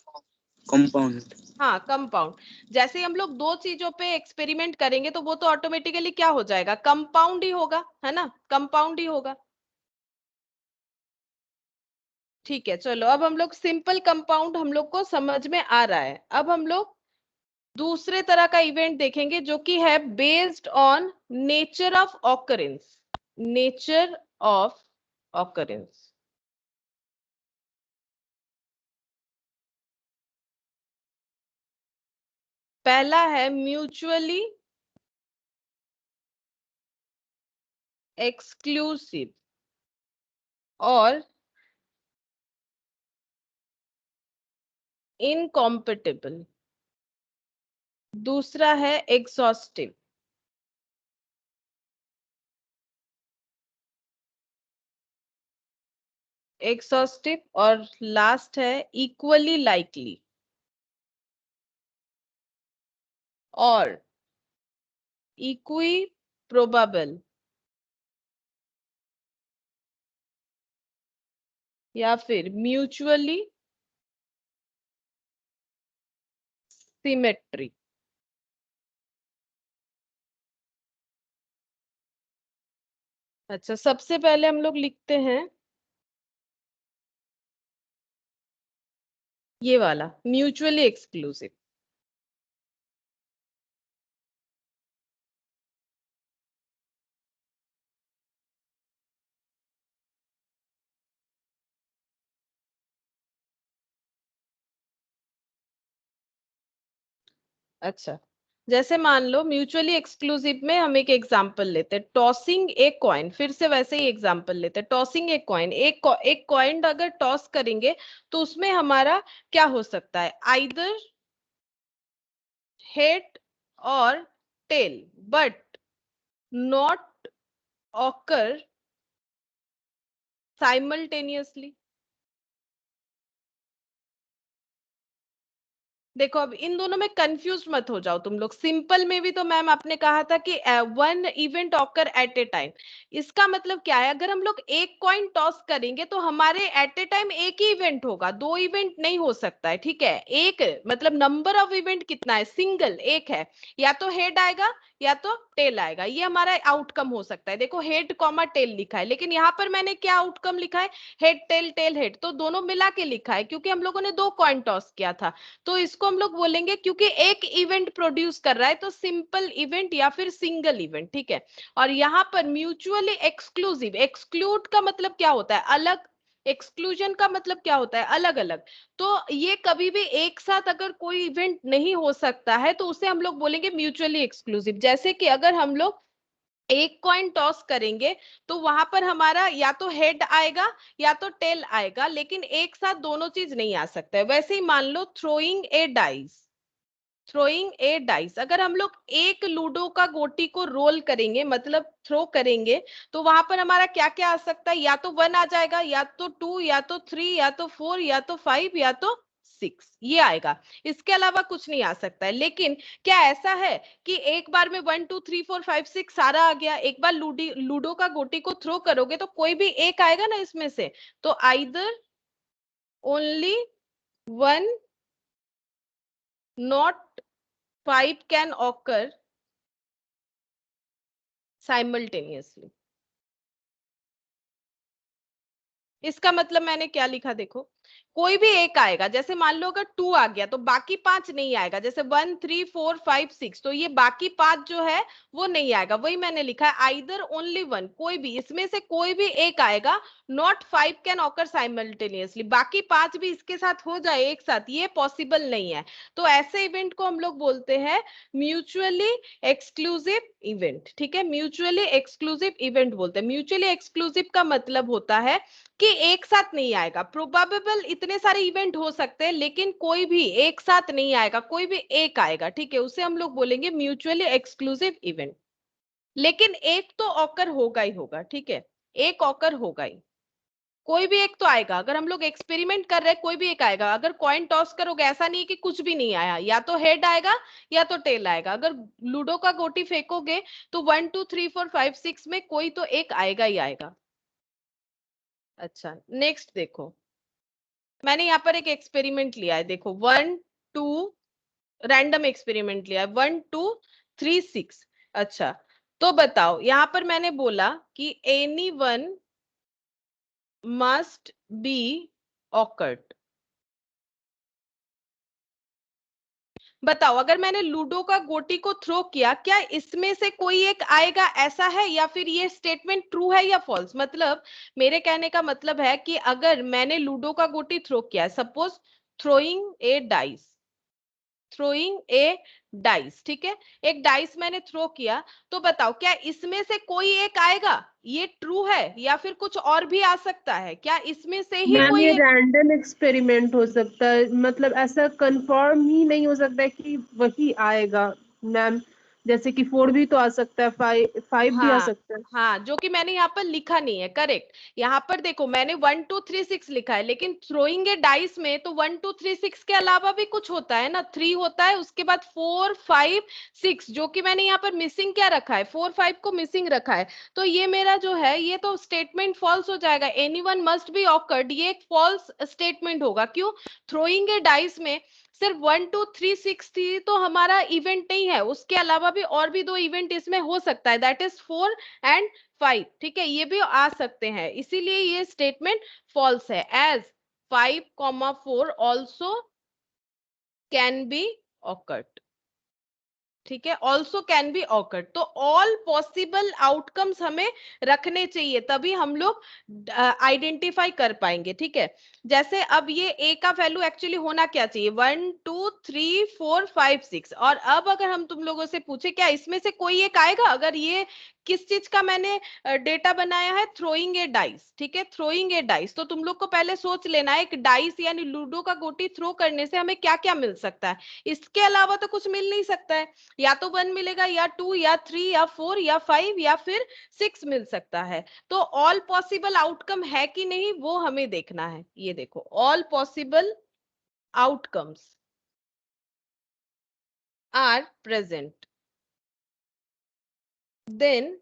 कंपाउंड। हाँ कंपाउंड, जैसे ही हम लोग दो चीजों पे एक्सपेरिमेंट करेंगे तो वो तो ऑटोमेटिकली क्या हो जाएगा? कंपाउंड ही होगा, है ना, कंपाउंड ही होगा। ठीक है, चलो अब हम लोग सिंपल कंपाउंड हम लोग को समझ में आ रहा है। अब हम लोग दूसरे तरह का इवेंट देखेंगे जो कि है based on nature of occurrence, nature of occurrence. पहला है म्यूचुअली एक्सक्लूसिव और इनकॉम्पिटिबल। दूसरा है एग्जॉस्टिव, एग्जॉस्टिव, और लास्ट है इक्वली लाइकली और इक्वी प्रोबेबल या फिर म्यूचुअली सिमेट्री। अच्छा, सबसे पहले हम लोग लिखते हैं ये वाला म्यूचुअली एक्सक्लूसिव। अच्छा, जैसे मान लो म्यूचुअली एक्सक्लूसिव में हम एक एग्जांपल लेते हैं, टॉसिंग ए कॉइन, फिर से वैसे ही एग्जांपल लेते हैं, टॉसिंग ए कॉइन, एक कॉइन अगर टॉस करेंगे तो उसमें हमारा क्या हो सकता है? आइदर हेड और tail, but not occur simultaneously. देखो अब इन दोनों में कंफ्यूज मत हो जाओ तुम लोग। सिंपल में भी तो मैम आपने कहा था कि one event occur at a time. इसका मतलब क्या है, अगर हम लोग एक कॉइन टॉस करेंगे तो हमारे एट ए टाइम एक ही इवेंट होगा, दो इवेंट नहीं हो सकता है, ठीक है। एक मतलब नंबर ऑफ इवेंट कितना है, सिंगल एक है। या तो हेड आएगा या तो टेल आएगा, ये हमारा आउटकम हो सकता है। देखो हेड कॉमा टेल लिखा है, लेकिन यहाँ पर मैंने क्या आउटकम लिखा है, हेड टेल टेल हेड, तो दोनों मिला के लिखा है क्योंकि हम लोगों ने दो कॉइन टॉस किया था। तो इसको हम लोग बोलेंगे, क्योंकि एक इवेंट प्रोड्यूस कर रहा है तो सिंपल इवेंट या फिर सिंगल इवेंट, ठीक है। और यहाँ पर म्यूचुअली एक्सक्लूसिव, एक्सक्लूड का मतलब क्या होता है, अलग। एक्सक्लूजन का मतलब क्या होता है, अलग अलग। तो ये कभी भी एक साथ अगर कोई इवेंट नहीं हो सकता है तो उसे हम लोग बोलेंगे म्यूचुअली एक्सक्लूसिव। जैसे कि अगर हम लोग एक कॉइन टॉस करेंगे तो वहां पर हमारा या तो हेड आएगा या तो टेल आएगा, लेकिन एक साथ दोनों चीज नहीं आ सकता है। वैसे ही मान लो throwing a dice, throwing a dice, अगर हम लोग एक लूडो का गोटी को रोल करेंगे मतलब थ्रो करेंगे, तो वहां पर हमारा क्या क्या आ सकता है, या तो वन आ जाएगा, या तो टू, या तो थ्री, या तो फोर, या तो फाइव, या तो सिक्स, ये आएगा। इसके अलावा कुछ नहीं आ सकता है। लेकिन क्या ऐसा है कि एक बार में one two three four five six सारा आ गया, एक बार लूडो का गोटी को थ्रो करोगे तो कोई भी एक आएगा ना इसमें से। तो either only one, not five can occur simultaneously. इसका मतलब मैंने क्या लिखा देखो, कोई भी एक आएगा, जैसे मान लो अगर टू आ गया तो बाकी पांच नहीं आएगा, जैसे one three four five six, तो ये बाकी पांच जो है वो नहीं आएगा। वही मैंने लिखा है, आइदर ओनली वन, कोई भी इसमें से कोई भी एक आएगा, not five can occur simultaneously, बाकी पांच भी इसके साथ हो जाए एक साथ, ये पॉसिबल नहीं है। तो ऐसे इवेंट को हम लोग बोलते हैं म्यूचुअली एक्सक्लूसिव इवेंट, ठीक है। म्यूचुअली एक्सक्लूसिव इवेंट बोलते हैं। म्यूचुअली एक्सक्लूसिव का मतलब होता है कि एक साथ नहीं आएगा। प्रोबेबल इतने सारे इवेंट हो सकते हैं लेकिन कोई भी एक साथ नहीं आएगा, कोई भी एक आएगा, ठीक है। उसे हम लोग बोलेंगे म्यूचुअली एक्सक्लूसिव इवेंट। लेकिन एक तो ऑकर होगा ही होगा, ठीक है, एक ऑकर होगा ही, कोई भी एक तो आएगा। अगर हम लोग एक्सपेरिमेंट कर रहे हैं कोई भी एक आएगा। अगर कॉइन टॉस करोगे ऐसा नहीं कि कुछ भी नहीं आया, या तो हेड आएगा या तो टेल आएगा। अगर लूडो का गोटी फेंकोगे तो one two three four five six में कोई तो एक आएगा ही आएगा। अच्छा नेक्स्ट देखो, मैंने यहाँ पर एक एक्सपेरिमेंट लिया है, देखो वन टू, रैंडम एक्सपेरिमेंट लिया है, वन टू थ्री सिक्स। अच्छा तो बताओ, यहाँ पर मैंने बोला कि any one must be awkward. बताओ अगर मैंने लूडो का गोटी को थ्रो किया, क्या इसमें से कोई एक आएगा, ऐसा है? या फिर ये स्टेटमेंट ट्रू है या फॉल्स? मतलब मेरे कहने का मतलब है कि अगर मैंने लूडो का गोटी थ्रो किया, suppose throwing a dice, throwing a dice, ठीक है, एक डाइस मैंने थ्रो किया, तो बताओ क्या इसमें से कोई एक आएगा, ये ट्रू है? या फिर कुछ और भी आ सकता है, क्या इसमें से ही मैम कोई ये एक? रैंडम एक्सपेरिमेंट हो सकता है, मतलब ऐसा कंफर्म ही नहीं हो सकता है कि वही आएगा मैम। जैसे कि 4 भी तो आ सकता है, 5 भी आ हाँ सकता है। हाँ, जो कि मैंने यहाँ पर लिखा नहीं है, करेक्ट। यहाँ पर देखो मैंने वन टू थ्री सिक्स लिखा है, लेकिन थ्रोइंग ए डाइस में तो वन टू थ्री सिक्स के अलावा भी कुछ होता है ना, थ्री होता है, उसके बाद फोर फाइव सिक्स, जो कि मैंने यहाँ पर मिसिंग क्या रखा है, फोर फाइव को मिसिंग रखा है। तो ये मेरा जो है ये तो स्टेटमेंट फॉल्स हो जाएगा। Any one must be awkward, ये एक फॉल्स स्टेटमेंट होगा। क्यों? थ्रोइंग ए डाइस में सिर्फ वन टू थ्री सिक्स थी तो हमारा इवेंट नहीं है, उसके अलावा भी और भी दो इवेंट इसमें हो सकता है, that is four and five, ठीक है, ये भी आ सकते हैं। इसीलिए ये स्टेटमेंट फॉल्स है। As five comma four also can be occurred, ठीक है, ऑल्सो कैन बी ऑकर्ड। तो ऑल पॉसिबल आउटकम्स हमें रखने चाहिए, तभी हम लोग आइडेंटिफाई कर पाएंगे, ठीक है। जैसे अब ये ए का वैल्यू एक्चुअली होना क्या चाहिए, one two three four five six. और अब अगर हम तुम लोगों से पूछे क्या इसमें से कोई एक आएगा, अगर ये किस चीज का मैंने डेटा बनाया है, थ्रोइंग ए डाइस, ठीक है, थ्रोइंग ए डाइस, तो तुम लोग को पहले सोच लेना है, एक डाइस यानी लूडो का गोटी थ्रो करने से हमें क्या क्या मिल सकता है। इसके अलावा तो कुछ मिल नहीं सकता है, या तो वन मिलेगा, या टू, या थ्री, या फोर, या फाइव, या फिर सिक्स मिल सकता है। तो ऑल पॉसिबल आउटकम है कि नहीं वो हमें देखना है। ये देखो all possible outcomes, are present, then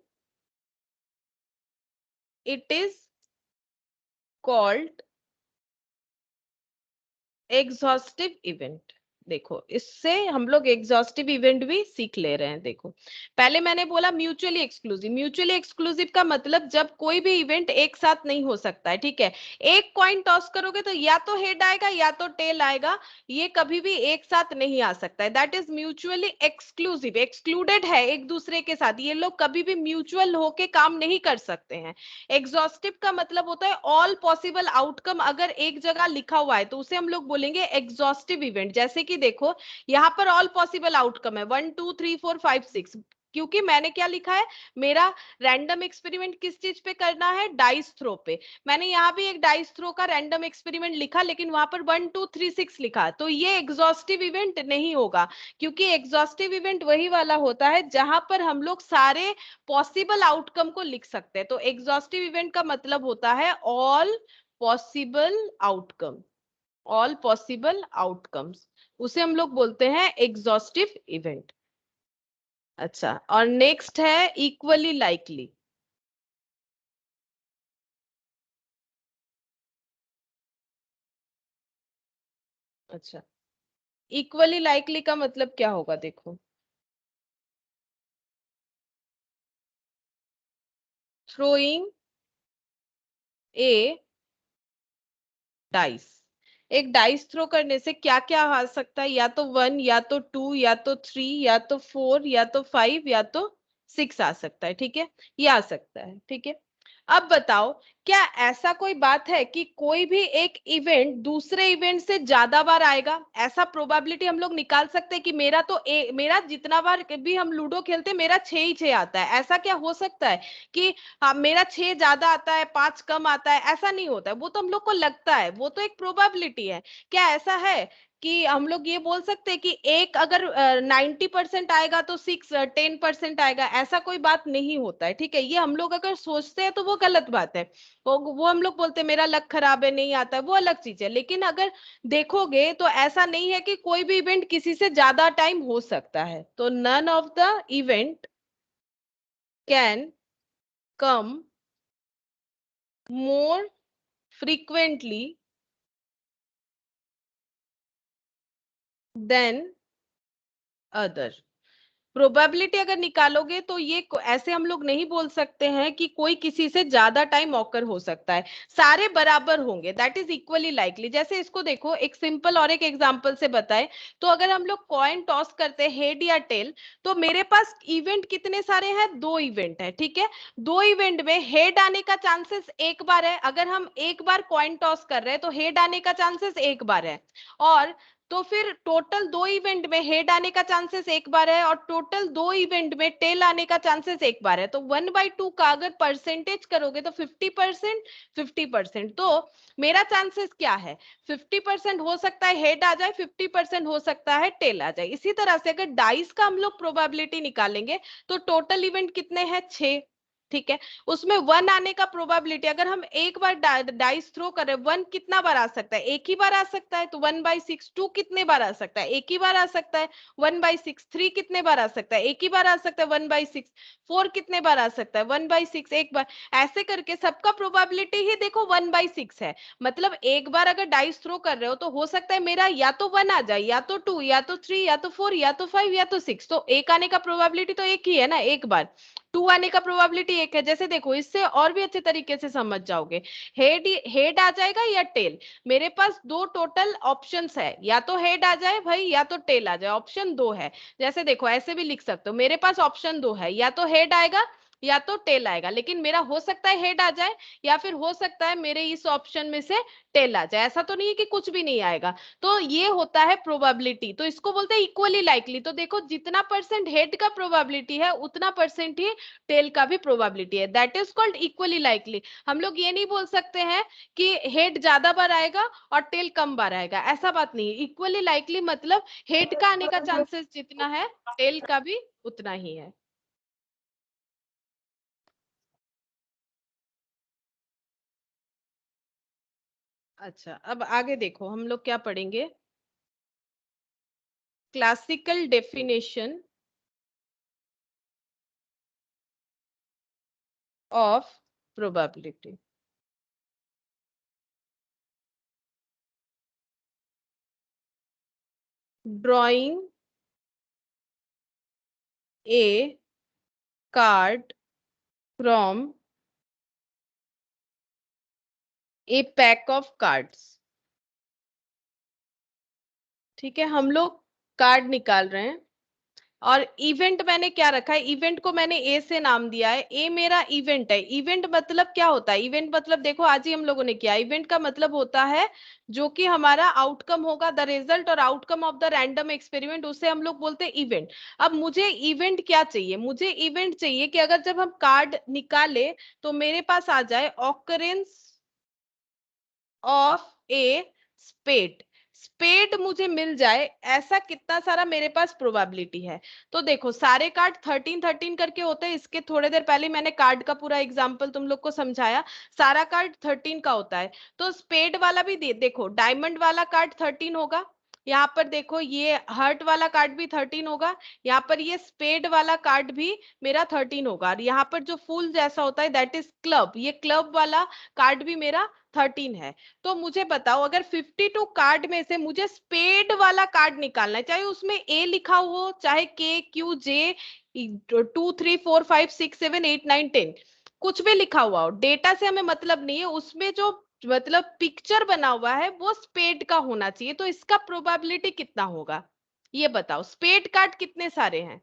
it is called exhaustive event. देखो इससे हम लोग एग्जॉस्टिव इवेंट भी सीख ले रहे हैं। देखो पहले मैंने बोला म्यूचुअली एक्सक्लूसिव। म्यूचुअली एक्सक्लूसिव का मतलब जब कोई भी इवेंट एक साथ नहीं हो सकता है, ठीक है। एक कॉइन टॉस करोगे तो या तो हेड आएगा या तो टेल आएगा, ये कभी भी एक साथ नहीं आ सकता है। That is mutually exclusive, excluded है एक दूसरे के साथ, ये लोग कभी भी म्यूचुअल होके काम नहीं कर सकते हैं। एग्जॉस्टिव का मतलब होता है ऑल पॉसिबल आउटकम अगर एक जगह लिखा हुआ है तो उसे हम लोग बोलेंगे एग्जॉस्टिव इवेंट। जैसे कि देखो यहां पर ऑल पॉसिबल आउटकम है 1 2 3 4 5 6, क्योंकि मैंने क्या लिखा है, मेरा रैंडम एक्सपेरिमेंट किस चीज पे करना है, डाइस थ्रो पे। मैंने यहाँ भी एक डाइस थ्रो का रैंडम एक्सपेरिमेंट लिखा, लेकिन वहां पर 1 2 3 6 लिखा, तो ये एग्जॉस्टिव इवेंट नहीं होगा। क्योंकि एग्जॉस्टिव इवेंट वही वाला होता है जहां पर हम लोग सारे पॉसिबल आउटकम को लिख सकते हैं। तो एग्जॉस्टिव इवेंट का मतलब होता है all possible outcome, all possible outcomes, उसे हम लोग बोलते हैं एग्जॉस्टिव इवेंट। अच्छा, और नेक्स्ट है इक्वली लाइकली। अच्छा, इक्वली लाइकली का मतलब क्या होगा, देखो थ्रोइंग ए डाइस। एक डाइस थ्रो करने से क्या क्या आ सकता है, या तो 1 या तो 2 या तो 3 या तो 4 या तो 5 या तो 6 आ सकता है, ठीक है। ये आ सकता है, ठीक है। अब बताओ क्या ऐसा कोई बात है कि कोई भी एक इवेंट दूसरे इवेंट से ज्यादा बार आएगा? ऐसा प्रोबेबिलिटी हम लोग निकाल सकते हैं कि मेरा तो मेरा जितना बार भी हम लूडो खेलते मेरा 6 ही 6 आता है, ऐसा क्या हो सकता है कि हाँ मेरा 6 ज्यादा आता है 5 कम आता है? ऐसा नहीं होता है, वो तो हम लोग को लगता है, वो तो एक प्रोबेबिलिटी है। क्या ऐसा है कि हम लोग ये बोल सकते हैं कि एक अगर 90% आएगा तो 6 10% आएगा? ऐसा कोई बात नहीं होता है, ठीक है। ये हम लोग अगर सोचते हैं तो वो गलत बात है। वो हम लोग बोलते हैं मेरा लक खराब है, नहीं आता है, वो अलग चीज है। लेकिन अगर देखोगे तो ऐसा नहीं है कि कोई भी इवेंट किसी से ज्यादा टाइम हो सकता है। तो none of the event can come more frequently than other। Probability अगर निकालोगे तो ये ऐसे हम लोग नहीं बोल सकते हैं कि कोई किसी से ज्यादा टाइम ऑकर हो सकता है, सारे बराबर होंगे, दैट इज इक्वली लाइकली। जैसे इसको देखो एक सिंपल और एक एग्जांपल से बताए, तो अगर हम लोग कॉइन टॉस करते हैं हेड या टेल, तो मेरे पास इवेंट कितने सारे हैं, 2 इवेंट है, ठीक है। 2 इवेंट में हेड आने का चांसेस एक बार है, अगर हम एक बार कॉइन टॉस कर रहे हैं तो हेड आने का चांसेस एक बार है। और तो फिर टोटल 2 इवेंट में हेड आने का चांसेस एक बार है और टोटल 2 इवेंट में टेल आने का चांसेस एक बार है। तो 1/2 का अगर परसेंटेज करोगे तो 50% 50%। तो मेरा चांसेस क्या है, 50% हो सकता है हेड आ जाए, 50% हो सकता है टेल आ जाए। इसी तरह से अगर डाइस का हम लोग प्रोबेबिलिटी निकालेंगे तो टोटल इवेंट कितने हैं, 6, ठीक है। उसमें 1 आने का प्रोबेबिलिटी, अगर हम एक बार डाइस थ्रो करें 1 कितना बार आ सकता है, एक ही बार आ सकता है, तो 1/6। 2 कितने बार आ सकता है, एक ही बार आ सकता है, 1/6। 3 कितने बार आ सकता है, एक ही बार आ सकता है, 1/6। 4 कितने बार आ सकता है, 1/6 एक बार। ऐसे करके सबका प्रोबेबिलिटी ही देखो 1/6 है। मतलब एक बार अगर डाइस थ्रो कर रहे हो तो हो सकता है मेरा या तो 1 आ जाए, या तो 2 या तो 3 या तो 4 या तो 5 या तो 6। तो एक आने का प्रोबेबिलिटी तो एक ही है ना, एक बार। 2 आने का प्रोबेबिलिटी एक है। जैसे देखो इससे और भी अच्छे तरीके से समझ जाओगे, हेड हेड आ जाएगा या टेल, मेरे पास 2 टोटल ऑप्शंस है, या तो हेड आ जाए भाई या तो टेल आ जाए, ऑप्शन 2 है। जैसे देखो ऐसे भी लिख सकते हो, मेरे पास ऑप्शन 2 है, या तो हेड आएगा या तो टेल आएगा, लेकिन मेरा हो सकता है हेड आ जाए या फिर हो सकता है मेरे इस ऑप्शन में से टेल आ जाए। ऐसा तो नहीं है कि कुछ भी नहीं आएगा। तो ये होता है प्रोबेबिलिटी, तो इसको बोलते हैं इक्वली लाइकली। तो देखो जितना परसेंट हेड का प्रोबेबिलिटी है उतना परसेंट ही टेल का भी प्रोबेबिलिटी है, that is called equally likely. हम लोग ये नहीं बोल सकते हैं कि हेड ज्यादा बार आएगा और टेल कम बार आएगा, ऐसा बात नहीं है। इक्वली लाइकली मतलब हेड का आने का चांसेस जितना है टेल का भी उतना ही है। अच्छा, अब आगे देखो हम लोग क्या पढ़ेंगे। classical definition of probability. Drawing a card from a pack of cards. ठीक है, हम लोग कार्ड निकाल रहे हैं और इवेंट मैंने क्या रखा है, इवेंट को मैंने ए से नाम दिया है। ए मेरा इवेंट है। इवेंट मतलब क्या होता है? इवेंट मतलब देखो आज ही हम लोगों ने किया। इवेंट का मतलब होता है जो कि हमारा आउटकम होगा, द रिजल्ट और outcome of the random experiment, उसे हम लोग बोलते हैं इवेंट। अब मुझे इवेंट क्या चाहिए? मुझे इवेंट चाहिए कि अगर जब हम कार्ड निकाले तो मेरे पास आ जाए occurrence of a spade. Spade मुझे मिल जाए, ऐसा कितना सारा मेरे पास प्रोबेबिलिटी है। तो देखो सारे कार्ड 13 करके होते हैं। इसके थोड़े देर पहले मैंने कार्ड का पूरा एग्जांपल तुम लोग को समझाया, सारा कार्ड 13 का होता है। तो स्पेड वाला भी देखो, डायमंड वाला कार्ड 13 होगा, यहाँ पर देखो ये हर्ट वाला कार्ड भी 13 होगा, यहाँ पर ये स्पेड वाला कार्ड भी मेरा 13 होगा, और यहाँ पर जो फूल जैसा होता है दैट इज क्लब, ये क्लब वाला कार्ड भी मेरा 13 है। तो मुझे बताओ अगर 52 कार्ड में से मुझे स्पेड वाला कार्ड निकालना है, चाहे उसमें ए लिखा हो, चाहे के क्यू जे 2 3 4 5 6 7 8 9 10 कुछ भी लिखा हुआ हो, डेटा से हमें मतलब नहीं है, उसमें जो मतलब पिक्चर बना हुआ है वो स्पेड का होना चाहिए। तो इसका प्रोबेबिलिटी कितना होगा ये बताओ। स्पेड कार्ड कितने सारे हैं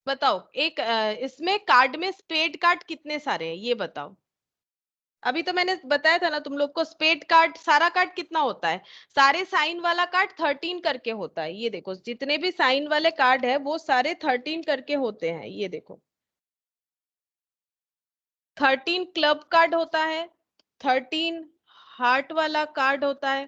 बताओ, एक इसमें कार्ड में स्पेड कार्ड कितने सारे हैं ये बताओ। अभी तो मैंने बताया था ना तुम लोग को, स्पेड कार्ड सारा कार्ड कितना होता है, सारे साइन वाला कार्ड 13 करके होता है। ये देखो जितने भी साइन वाले कार्ड है वो सारे 13 करके होते हैं। ये देखो 13 क्लब कार्ड होता है, 13 हार्ट वाला कार्ड होता है,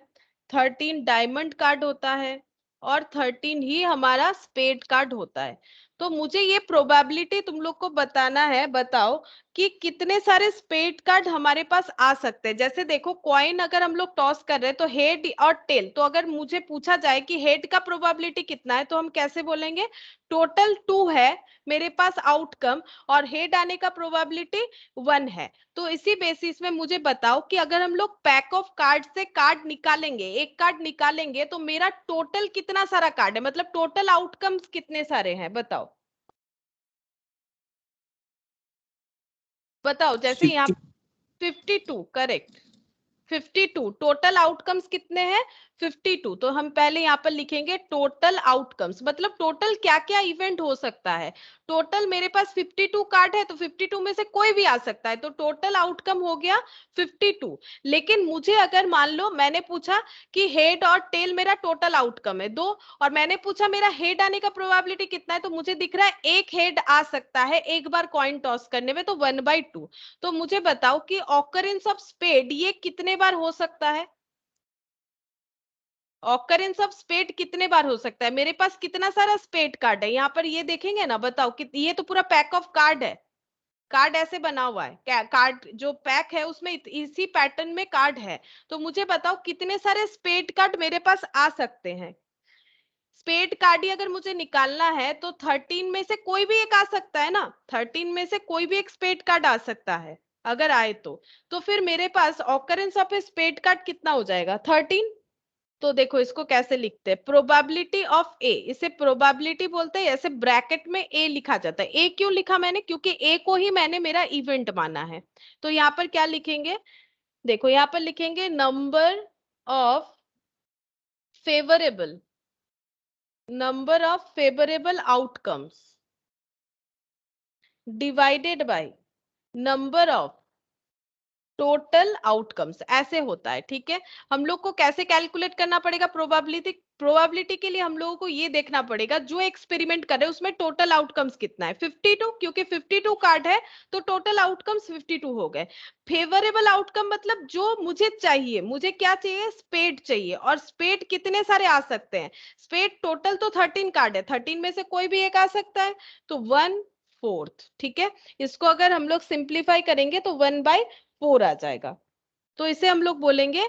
13 डायमंड कार्ड होता है, और 13 ही हमारा स्पेड कार्ड होता है। तो मुझे ये प्रोबेबिलिटी तुम लोग को बताना है, बताओ कि कितने सारे स्पेड कार्ड हमारे पास आ सकते हैं। जैसे देखो कॉइन अगर हम लोग टॉस कर रहे हैं तो हेड और टेल, तो अगर मुझे पूछा जाए कि हेड का प्रोबेबिलिटी कितना है तो हम कैसे बोलेंगे, टोटल 2 है मेरे पास आउटकम, और हेड आने का प्रोबेबिलिटी 1 है। तो इसी बेसिस में मुझे बताओ कि अगर हम लोग पैक ऑफ कार्ड से कार्ड निकालेंगे, एक कार्ड निकालेंगे, तो मेरा टोटल कितना सारा कार्ड है, मतलब टोटल आउटकम्स कितने सारे हैं बताओ। बताओ जैसे यहाँ 52 करेक्ट, 52 टोटल आउटकम्स कितने हैं 52। तो हम पहले यहाँ पर लिखेंगे टोटल आउटकम्स, मतलब टोटल क्या क्या इवेंट हो सकता है। टोटल मेरे पास 52 कार्ड है तो 52 में से कोई भी आ सकता है, तो टोटल आउटकम हो गया 52। लेकिन मुझे अगर मान लो मैंने पूछा कि हेड और टेल मेरा टोटल आउटकम है 2, और मैंने पूछा मेरा हेड आने का प्रोबेबिलिटी कितना है, तो मुझे दिख रहा है एक हेड आ सकता है एक बार कॉइन टॉस करने में, तो 1/2। तो मुझे बताओ कि ऑकरेंस ऑफ स्पेड ये कितने बार हो सकता है, ऑकरेंस ऑफ स्पेड कितने बार हो सकता है। मेरे पास कितना सारा स्पेड कार्ड है यहाँ पर ये देखेंगे ना, बताओ कि ये तो पूरा पैक ऑफ कार्ड है, कार्ड ऐसे बना हुआ है, कार्ड जो पैक है उसमें इसी पैटर्न में कार्ड है। तो मुझे बताओ कितने सारे स्पेड कार्ड मेरे पास आ सकते हैं। स्पेड कार्ड ही अगर मुझे निकालना है तो 13 में से कोई भी एक आ सकता है ना, 13 में से कोई भी एक स्पेड कार्ड आ सकता है अगर आए तो फिर मेरे पास occurrence of a spade card कितना हो जाएगा 13। तो देखो इसको कैसे लिखते हैं, प्रोबेबिलिटी ऑफ ए, इसे प्रोबेबिलिटी बोलते हैं, ऐसे ब्रैकेट में ए लिखा जाता है। ए क्यों लिखा मैंने, क्योंकि ए को ही मैंने मेरा इवेंट माना है। तो यहाँ पर क्या लिखेंगे, देखो यहाँ पर लिखेंगे number of favourable, number of favourable outcomes divided by number of total outcomes, ऐसे होता है। ठीक है, हम लोग को कैसे कैलकुलेट करना पड़ेगा प्रोबेबिलिटी, प्रोबेबिलिटी के लिए हम लोगों को ये देखना पड़ेगा जो एक्सपेरिमेंट कर रहे हैं उसमें टोटल आउटकम्स कितना है 52, क्योंकि 52 कार्ड है तो टोटल आउटकम्स 52 हो गए। फेवरेबल आउटकम मतलब जो मुझे चाहिए, मुझे क्या चाहिए, स्पेड चाहिए, और स्पेड कितने सारे आ सकते हैं, स्पेड टोटल तो 13 कार्ड है, 13 में से कोई भी एक आ सकता है, तो 1/4। ठीक है, इसको अगर हम लोग सिंप्लीफाई करेंगे तो 1/4 आ जाएगा। तो इसे हम लोग बोलेंगे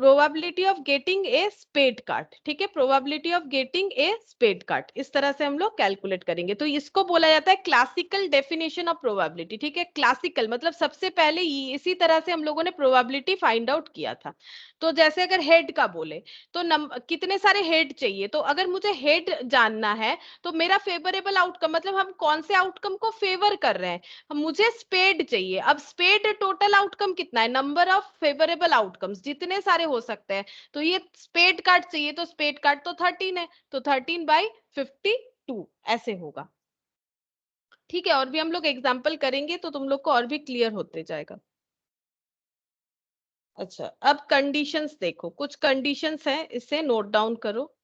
probability of getting a spade card, ठीक है, probability of getting a spade card, इस तरह से हम लोग कैलकुलेट करेंगे। तो इसको बोला जाता है क्लासिकल डेफिनेशन ऑफ प्रोबेबिलिटी, ठीक है। क्लासिकल मतलब सबसे पहले इसी तरह से हम लोगों ने प्रोबेबिलिटी फाइंड आउट किया था। तो जैसे अगर हेड का बोले तो कितने सारे हेड चाहिए, तो अगर मुझे हेड जानना है तो मेरा फेवरेबल आउटकम मतलब हम कौन से आउटकम को फेवर कर रहे हैं, मुझे स्पेड चाहिए। अब स्पेड टोटल आउटकम कितना है, नंबर ऑफ फेवरेबल आउटकम्स जितने सारे हो सकते हैं, तो ये स्पेड कार्ड चाहिए, तो स्पेड कार्ड तो 13 है, तो 13/52 ऐसे होगा, ठीक है। और भी हम लोग एग्जांपल करेंगे तो तुम लोग को और भी क्लियर होते जाएगा। अच्छा, अब कंडीशंस देखो, कुछ कंडीशंस हैं, इसे नोट डाउन करो।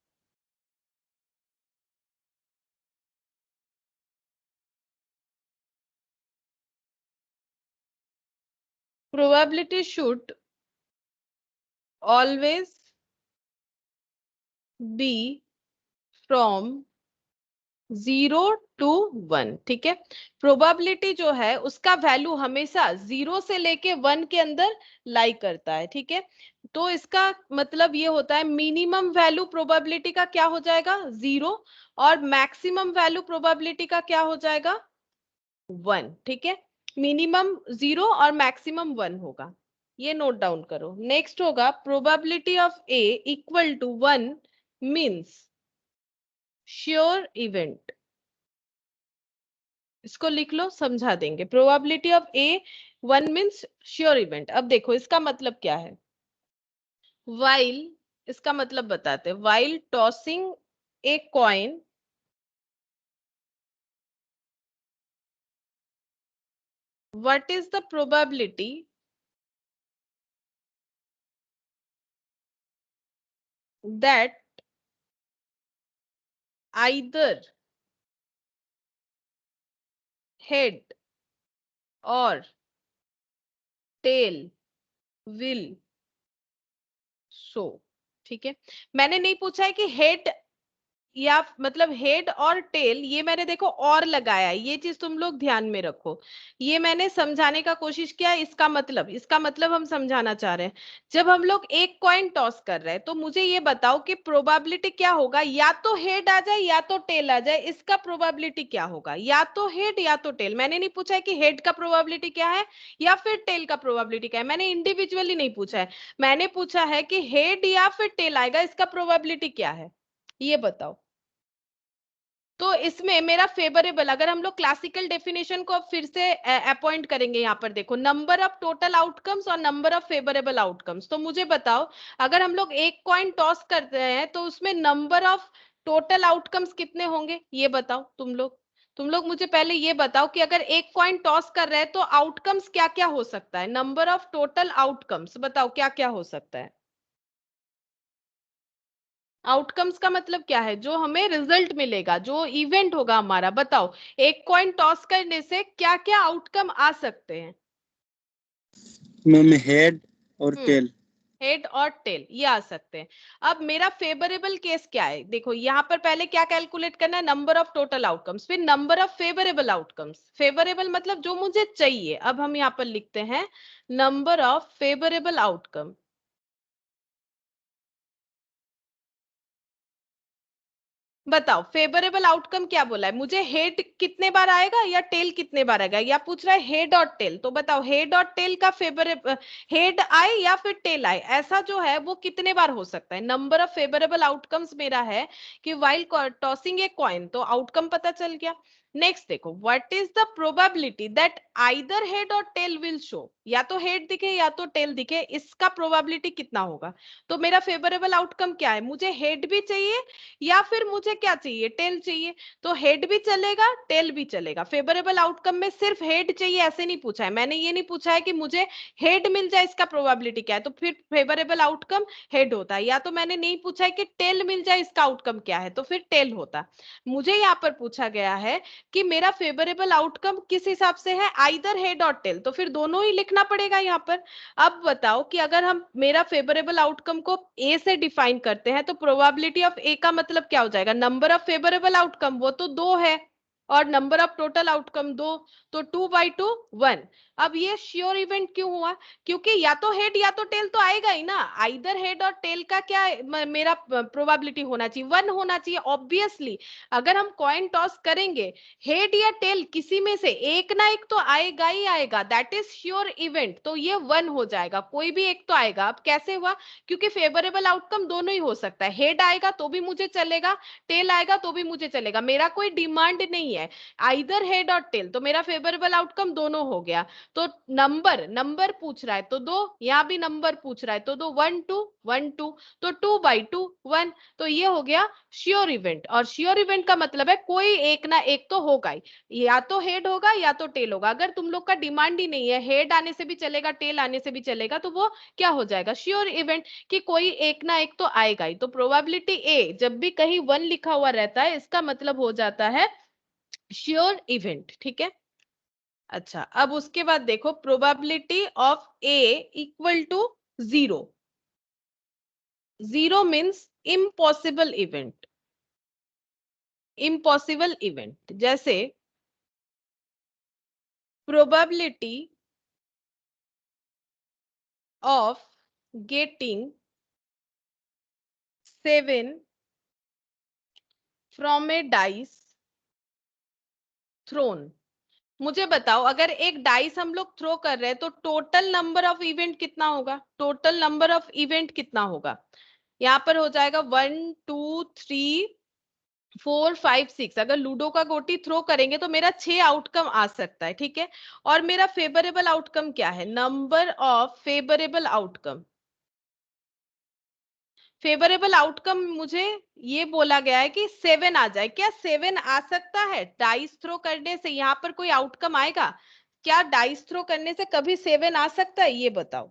Probability should always be from 0 to 1, ठीक है। प्रोबेबिलिटी जो है उसका वैल्यू हमेशा 0 से लेके 1 के अंदर लाई करता है, ठीक है। तो इसका मतलब ये होता है मिनिमम वैल्यू प्रोबेबिलिटी का क्या हो जाएगा 0, और मैक्सिमम वैल्यू प्रोबेबिलिटी का क्या हो जाएगा 1, ठीक है। मिनिमम 0 और मैक्सिमम 1 होगा, ये नोट डाउन करो। नेक्स्ट होगा probability of A equal to 1 means sure event, इसको लिख लो, समझा देंगे। Probability of A 1 means sure event. अब देखो इसका मतलब क्या है, वाइल, इसका मतलब बताते हैं, while tossing a coin what is the probability that either head or tail will show, ठीक है। मैंने नहीं पूछा है कि हेड या मतलब हेड और टेल, ये मैंने देखो और लगाया है, ये चीज तुम लोग ध्यान में रखो। ये मैंने समझाने का कोशिश किया, इसका मतलब हम समझाना चाह रहे हैं। जब हम लोग एक कॉइन टॉस कर रहे हैं तो मुझे ये बताओ कि प्रोबेबिलिटी क्या होगा, या तो हेड आ जाए या तो टेल आ जाए, इसका प्रोबेबिलिटी क्या होगा, या तो हेड या तो टेल। मैंने नहीं पूछा है कि हेड का प्रोबेबिलिटी क्या है या फिर टेल का प्रोबेबिलिटी क्या है, मैंने इंडिविजुअली नहीं पूछा है। मैंने पूछा है कि हेड या फिर टेल आएगा, इसका प्रोबेबिलिटी क्या है, ये बताओ। तो इसमें मेरा फेवरेबल, अगर हम लोग क्लासिकल डेफिनेशन को अब फिर से अपॉइंट करेंगे, यहाँ पर देखो नंबर ऑफ टोटल आउटकम्स और नंबर ऑफ फेवरेबल आउटकम्स। तो मुझे बताओ अगर हम लोग एक कॉइन टॉस करते हैं तो उसमें नंबर ऑफ टोटल आउटकम्स कितने होंगे, ये बताओ तुम लोग मुझे पहले ये बताओ कि अगर एक कॉइन टॉस कर रहे हैं तो आउटकम्स क्या क्या हो सकता है, नंबर ऑफ टोटल आउटकम्स बताओ क्या क्या हो सकता है। आउटकम्स का मतलब क्या है, जो हमें रिजल्ट मिलेगा, जो इवेंट होगा हमारा, बताओ एक कॉइन टॉस करने से क्या क्या आउटकम आ सकते हैं। मैम हेड और टेल। हेड और टेल ये आ सकते हैं। अब मेरा फेवरेबल केस क्या है, देखो यहाँ पर पहले क्या कैलकुलेट करना है, नंबर ऑफ टोटल आउटकम्स, फिर number of favourable outcomes. Favourable मतलब जो मुझे चाहिए, अब हम यहाँ पर लिखते हैं नंबर ऑफ फेवरेबल आउटकम। बताओ फेवरेबल आउटकम क्या बोला है, मुझे हेड कितने बार आएगा या टेल कितने बार आएगा, या पूछ रहा है हेड और टेल। तो बताओ हेड और टेल का फेवरेबल, हेड आए या फिर टेल आए, ऐसा जो है वो कितने बार हो सकता है। नंबर ऑफ फेवरेबल आउटकम्स मेरा है कि वाइल टॉसिंग ए कॉइन, तो आउटकम पता चल गया। नेक्स्ट देखो what is the probability that either head और टेल विल शो, या तो हेड दिखे या तो टेल दिखे, इसका प्रोबेबिलिटी कितना होगा। तो मेरा फेवरेबल आउटकम क्या है, मुझे हेड भी चाहिए या फिर मुझे क्या चाहिए, टेल चाहिए। तो हेड भी चलेगा टेल भी चलेगा, फेवरेबल आउटकम में सिर्फ हेड चाहिए ऐसे नहीं पूछा है मैंने, ये नहीं पूछा है कि मुझे हेड मिल जाए इसका प्रोबेबिलिटी क्या है, तो फिर फेवरेबल आउटकम हेड होता है। या तो मैंने नहीं पूछा है कि टेल मिल जाए इसका आउटकम क्या है, तो फिर टेल होता। मुझे यहाँ पर पूछा गया है कि मेरा फेवरेबल आउटकम किस हिसाब से है, आइदर हेड और टेल, तो फिर दोनों ही लिखना पड़ेगा यहाँ पर। अब बताओ कि अगर हम मेरा फेवरेबल आउटकम को ए से डिफाइन करते हैं तो प्रोबेबिलिटी ऑफ ए का मतलब क्या हो जाएगा, नंबर ऑफ फेवरेबल आउटकम वो तो 2 है और नंबर ऑफ टोटल आउटकम 2, तो 2/2 1। अब ये श्योर इवेंट क्यों हुआ? क्योंकि या तो हेड या तो टेल तो आएगा ही ना, आइदर हेड और टेल का क्या मेरा प्रोबेबिलिटी होना चाहिए, 1 होना चाहिए ऑब्वियसली। अगर हम कॉइन टॉस करेंगे हेड या टेल किसी में से एक ना एक तो आएगा ही आएगा, दैट इज श्योर इवेंट, तो ये 1 हो जाएगा, कोई भी एक तो आएगा। अब कैसे हुआ? क्योंकि फेवरेबल आउटकम दोनों ही हो सकता है, हेड आएगा तो भी मुझे चलेगा, टेल आएगा तो भी मुझे चलेगा, मेरा कोई डिमांड नहीं है, आइदर हेड और टेल, तो मेरा फेवरेबल आउटकम दोनों हो गया। तो नंबर नंबर पूछ रहा है तो दो, यहां भी नंबर पूछ रहा है तो दो, 1 2 1 2, तो 2/2 1, तो ये हो गया श्योर इवेंट। और श्योर इवेंट का मतलब है कोई एक ना एक तो होगा ही, या तो हेड होगा या तो टेल होगा। अगर तुम लोग का डिमांड ही नहीं है, हेड आने से भी चलेगा टेल आने से भी चलेगा, तो वो क्या हो जाएगा? श्योर इवेंट, कि कोई एक ना एक तो आएगा ही। तो प्रोबेबिलिटी ए जब भी कहीं 1 लिखा हुआ रहता है इसका मतलब हो जाता है श्योर इवेंट, ठीक है। अच्छा, अब उसके बाद देखो probability of A equal to 0, 0 means impossible event, impossible event. जैसे probability of getting 7 from a dice thrown. मुझे बताओ अगर एक डाइस हम लोग थ्रो कर रहे हैं तो टोटल नंबर ऑफ इवेंट कितना होगा? टोटल नंबर ऑफ इवेंट कितना होगा? यहाँ पर हो जाएगा 1 2 3 4 5 6। अगर लूडो का गोटी थ्रो करेंगे तो मेरा 6 आउटकम आ सकता है, ठीक है। और मेरा फेवरेबल आउटकम क्या है? Number of favourable outcome, favourable outcome मुझे ये बोला गया है कि 7 आ जाए। क्या 7 आ सकता है डाइस थ्रो करने से? यहाँ पर कोई आउटकम आएगा क्या? डाइस थ्रो करने से कभी 7 आ सकता है? ये बताओ,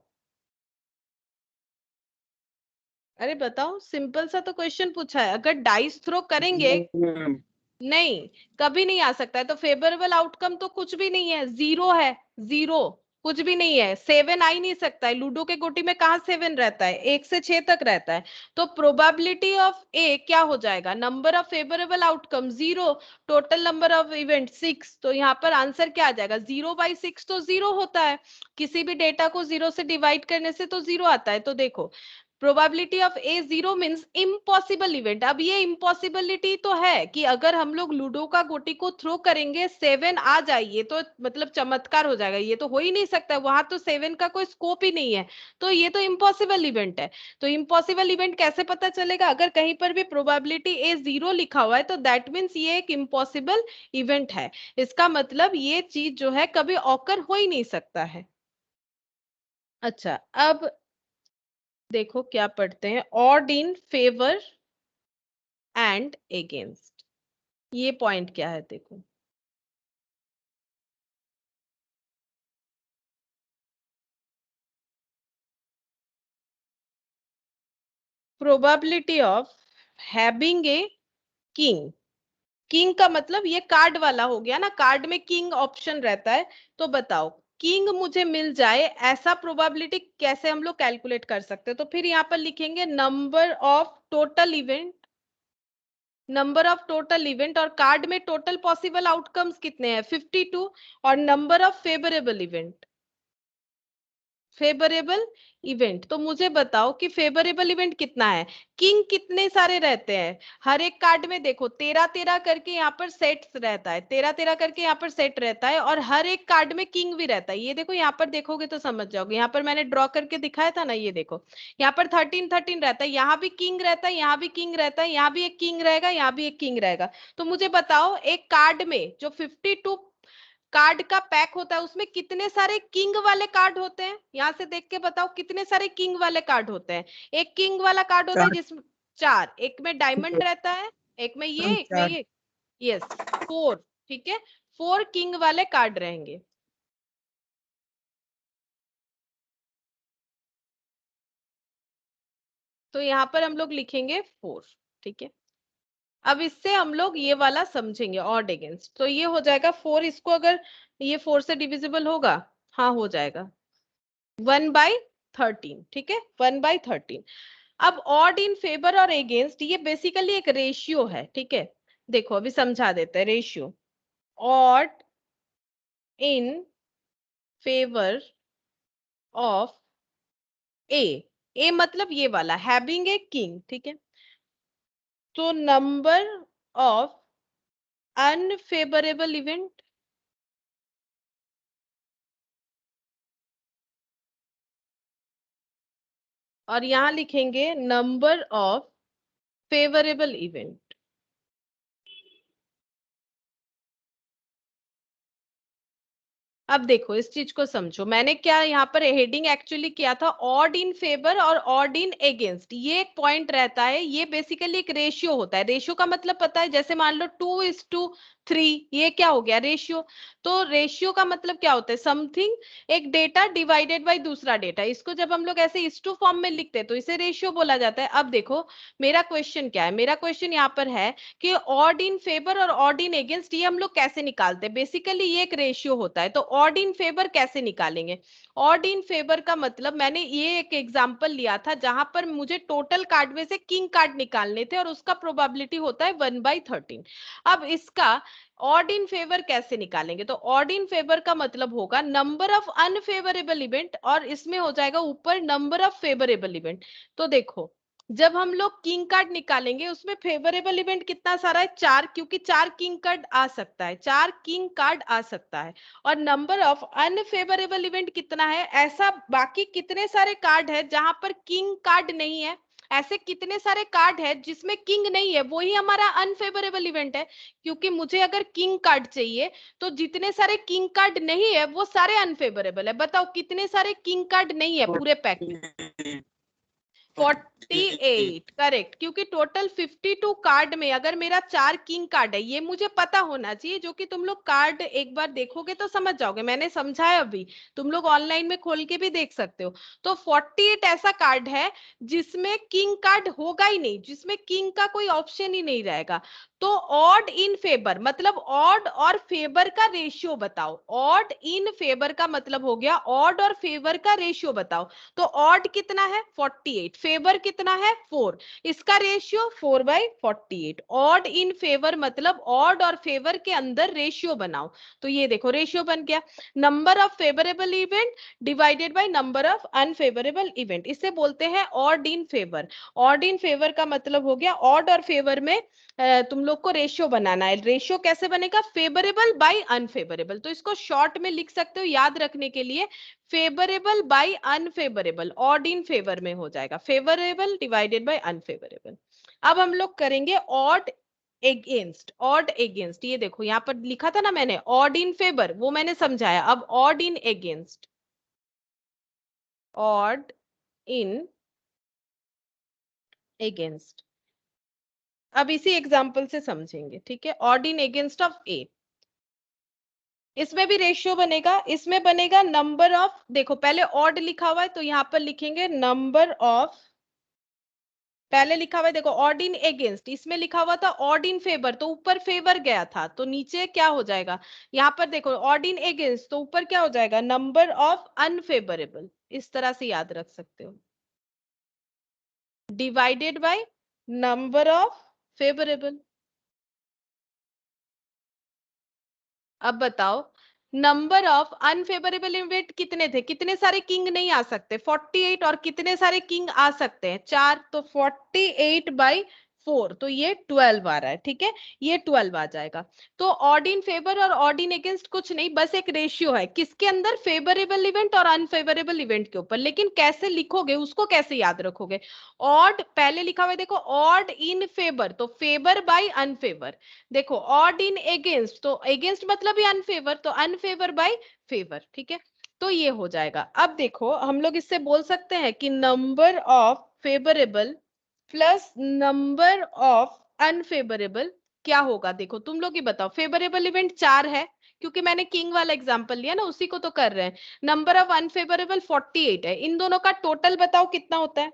अरे बताओ, सिंपल सा तो क्वेश्चन पूछा है। अगर डाइस थ्रो करेंगे, मैम नहीं, कभी नहीं आ सकता है। तो फेवरेबल आउटकम तो कुछ भी नहीं है, 0 है, 0, कुछ भी नहीं है, 7 आ ही नहीं सकता है। लूडो के गोटी में कहाँ 7 रहता है? 1 से 6 तक रहता है। तो प्रोबेबिलिटी ऑफ ए क्या हो जाएगा? Number of favourable outcome 0, total number of event 6, तो यहाँ पर आंसर क्या आ जाएगा? 0/6 तो 0 होता है, किसी भी डेटा को 0 से डिवाइड करने से तो 0 आता है। तो देखो probability of A 0 means impossible event. अब ये इम्पॉसिबिलिटी तो है कि अगर हम लोग लूडो का गोटी को थ्रो करेंगे 7 आ जाइए तो मतलब चमत्कार हो जाएगा, ये तो हो ही नहीं सकता, वहां तो 7 का कोई स्कोप ही नहीं है, तो ये तो इम्पॉसिबल इवेंट है। तो इम्पॉसिबल इवेंट कैसे पता चलेगा? अगर कहीं पर भी प्रोबेबिलिटी ए 0 लिखा हुआ है तो दैट मीन्स ये एक इम्पॉसिबल इवेंट है, इसका मतलब ये चीज जो है कभी ऑकर हो ही नहीं सकता है। अच्छा, अब देखो क्या पढ़ते हैं, odd in favour and against, ये पॉइंट क्या है देखो। Probability of having a king, king का मतलब ये कार्ड वाला हो गया ना, कार्ड में किंग ऑप्शन रहता है। तो बताओ किंग मुझे मिल जाए, ऐसा प्रोबेबिलिटी कैसे हम लोग कैलकुलेट कर सकते हैं? तो फिर यहाँ पर लिखेंगे number of total event, number of total event, और कार्ड में टोटल पॉसिबल आउटकम्स कितने हैं? 52, और number of favourable event, favourable event. तो मुझे बताओ कि फेवरेबल इवेंट कितना है? किंग कितने सारे रहते हैं हर एक कार्ड में? देखो 13 13 करके यहाँ पर सेट रहता है, 13 13 करके यहाँ पर सेट रहता है, और हर एक कार्ड में किंग भी रहता है। ये देखो यहाँ पर देखोगे तो समझ जाओगे, यहाँ पर मैंने ड्रॉ करके दिखाया था ना, ये देखो यहाँ पर 13 13 रहता है, यहाँ भी किंग रहता है, यहाँ भी किंग रहता है, यहाँ भी एक किंग रहेगा, यहाँ भी एक किंग रहेगा। तो मुझे बताओ एक कार्ड में जो 52 कार्ड का पैक होता है उसमें कितने सारे किंग वाले कार्ड होते हैं? यहां से देख के बताओ कितने सारे किंग वाले कार्ड होते हैं? एक किंग वाला कार्ड होता है चार जिसमें 4, एक में डायमंड रहता है, एक में ये, मैम एक में ये, यस 4, ठीक है, 4 किंग वाले कार्ड रहेंगे। तो यहाँ पर हम लोग लिखेंगे 4, ठीक है। अब इससे हम लोग ये वाला समझेंगे ऑड अगेंस्ट, तो ये हो जाएगा 4, इसको अगर ये 4 से डिविजिबल होगा, हाँ हो जाएगा 1/13, ठीक है, 1/13। अब ऑड इन फेवर और अगेंस्ट ये बेसिकली एक रेशियो है, ठीक है। देखो अभी समझा देते हैं ratio. Odd in favour of a मतलब ये वाला हैविंग ए किंग, ठीक है। तो नंबर ऑफ अनफेवरेबल इवेंट, और यहां लिखेंगे नंबर ऑफ फेवरेबल इवेंट। अब देखो इस चीज को समझो, मैंने क्या यहाँ पर हेडिंग एक्चुअली किया था, ऑड इन फेवर और ऑड इन अगेंस्ट। ये एक पॉइंट रहता है, ये बेसिकली एक रेशियो होता है। रेशियो का मतलब पता है, जैसे मान लो 2:3, ये क्या हो गया रेशियो। तो रेशियो का मतलब क्या होता है, समथिंग, एक डेटा डिवाइडेड बाय दूसरा डेटा। इसको जब हम लोग ऐसे इस टू फॉर्म में लिखते हैं तो इसे रेशियो बोला जाता है। अब देखो मेरा क्वेश्चन क्या है, मेरा क्वेश्चन यहाँ पर है कि ऑड इन फेवर और ऑड इन अगेंस्ट ये हम लोग कैसे निकालते हैं। बेसिकली ये एक रेशियो होता है, तो ऑड इन फेवर कैसे निकालेंगे। ऑड इन फेवर का मतलब, मैंने ये एक एग्जांपल लिया था जहां पर मुझे टोटल कार्ड में से किंग कार्ड निकालने थे और उसका प्रोबेबिलिटी होता है 1/13। अब इसका ऑड इन फेवर कैसे निकालेंगे, तो ऑड इन फेवर का मतलब होगा नंबर ऑफ अनफेवरेबल इवेंट और इसमें हो जाएगा ऊपर नंबर ऑफ फेवरेबल इवेंट। तो देखो जब हम लोग किंग कार्ड निकालेंगे उसमें फेवरेबल इवेंट कितना सारा है, 4, क्योंकि 4 किंग कार्ड आ सकता है, 4 किंग कार्ड आ सकता है। और नंबर ऑफ अनफेवरेबल इवेंट कितना है, ऐसा बाकी कितने सारे कार्ड है जहां पर किंग कार्ड नहीं है, ऐसे कितने सारे कार्ड है जिसमें किंग नहीं है, वही हमारा अनफेवरेबल इवेंट है। क्योंकि मुझे अगर किंग कार्ड चाहिए तो जितने सारे किंग कार्ड नहीं है वो सारे अनफेवरेबल है। बताओ कितने सारे किंग कार्ड नहीं है पूरे पैक में। 48 करेक्ट, क्योंकि टोटल 52 कार्ड में अगर मेरा 4 किंग कार्ड है, ये मुझे पता होना चाहिए, जो कि तुम लोग कार्ड एक बार देखोगे तो समझ जाओगे, मैंने समझाया अभी, तुम लोग ऑनलाइन में खोल के भी देख सकते हो। तो 48 ऐसा कार्ड है जिसमें किंग कार्ड होगा ही नहीं, जिसमें किंग का कोई ऑप्शन ही नहीं रहेगा। तो ऑड इन फेवर मतलब ऑड और फेवर का रेशियो बताओ। ऑड इन फेवर का मतलब हो गया ऑड और फेवर का रेशियो बताओ। तो ऑड कितना है 48, फेवर कितना है 4, इसका रेशियो 4/48। ऑड इन फेवर मतलब ऑड और फेवर के अंदर रेशियो बनाओ। तो ये देखो रेशियो बन गया, number of favourable event divided by number of unfavourable event, इसे बोलते हैं odd in favour. Odd in favour का मतलब हो गया ऑड और फेवर में तुम लोग को रेशियो बनाना है। रेशियो कैसे बनेगा, फेवरेबल बाय अनफेवरेबल। तो इसको शॉर्ट में लिख सकते हो याद रखने के लिए, favourable by unfavourable, odd in favour में हो जाएगा, फेवरेबल डिवाइडेड बाय अनफेवरेबल। अब हम लोग करेंगे ऑड एगेंस्ट। ऑड एगेंस्ट, ये देखो यहाँ पर लिखा था ना मैंने ऑड इन फेवर, वो मैंने समझाया। अब ऑड इन एगेंस्ट, ऑड इन एगेंस्ट, अब इसी एग्जांपल से समझेंगे, ठीक है। ऑड इन एगेंस्ट ऑफ ए, इसमें भी रेशियो बनेगा, इसमें बनेगा नंबर ऑफ, देखो पहले ऑड लिखा हुआ है तो यहां पर लिखेंगे नंबर ऑफ, पहले लिखा हुआ है देखो ऑड इन अगेंस्ट, इसमें लिखा हुआ था ऑड इन फेवर, तो ऊपर फेवर गया था तो नीचे क्या हो जाएगा, यहां पर देखो ऑड इन अगेंस्ट तो ऊपर क्या हो जाएगा नंबर ऑफ अनफेवरेबल, इस तरह से याद रख सकते हो, divided by number of favourable. अब बताओ नंबर ऑफ अनफेवरेबल इवेंट कितने थे, कितने सारे किंग नहीं आ सकते 48, और कितने सारे किंग आ सकते हैं 4, तो 48/4, तो ये 12 आ रहा है, ठीक है, ये 12 आ जाएगा। तो ऑड इन फेवर और ऑड इन अगेंस्ट कुछ नहीं, बस एक रेशियो है किसके अंदर, फेवरेबल इवेंट और अनफेवरेबल इवेंट के ऊपर। लेकिन कैसे लिखोगे उसको कैसे याद रखोगे, ऑड पहले लिखा हुआ है देखो ऑड इन फेवर, तो फेवर बाय अनफेवर। देखो ऑड इन अगेंस्ट, तो अगेंस्ट मतलब ही अनफेवर, तो अनफेवर बाय फेवर, ठीक है। तो ये हो जाएगा। अब देखो हम लोग इससे बोल सकते हैं कि number of favourable plus number of unfavourable क्या होगा। देखो तुम लोग ही बताओ, फेवरेबल इवेंट 4 है क्योंकि मैंने किंग वाला एग्जांपल लिया ना, उसी को तो कर रहे हैं। नंबर ऑफ अनफेवरेबल 48 है, इन दोनों का टोटल बताओ कितना होता है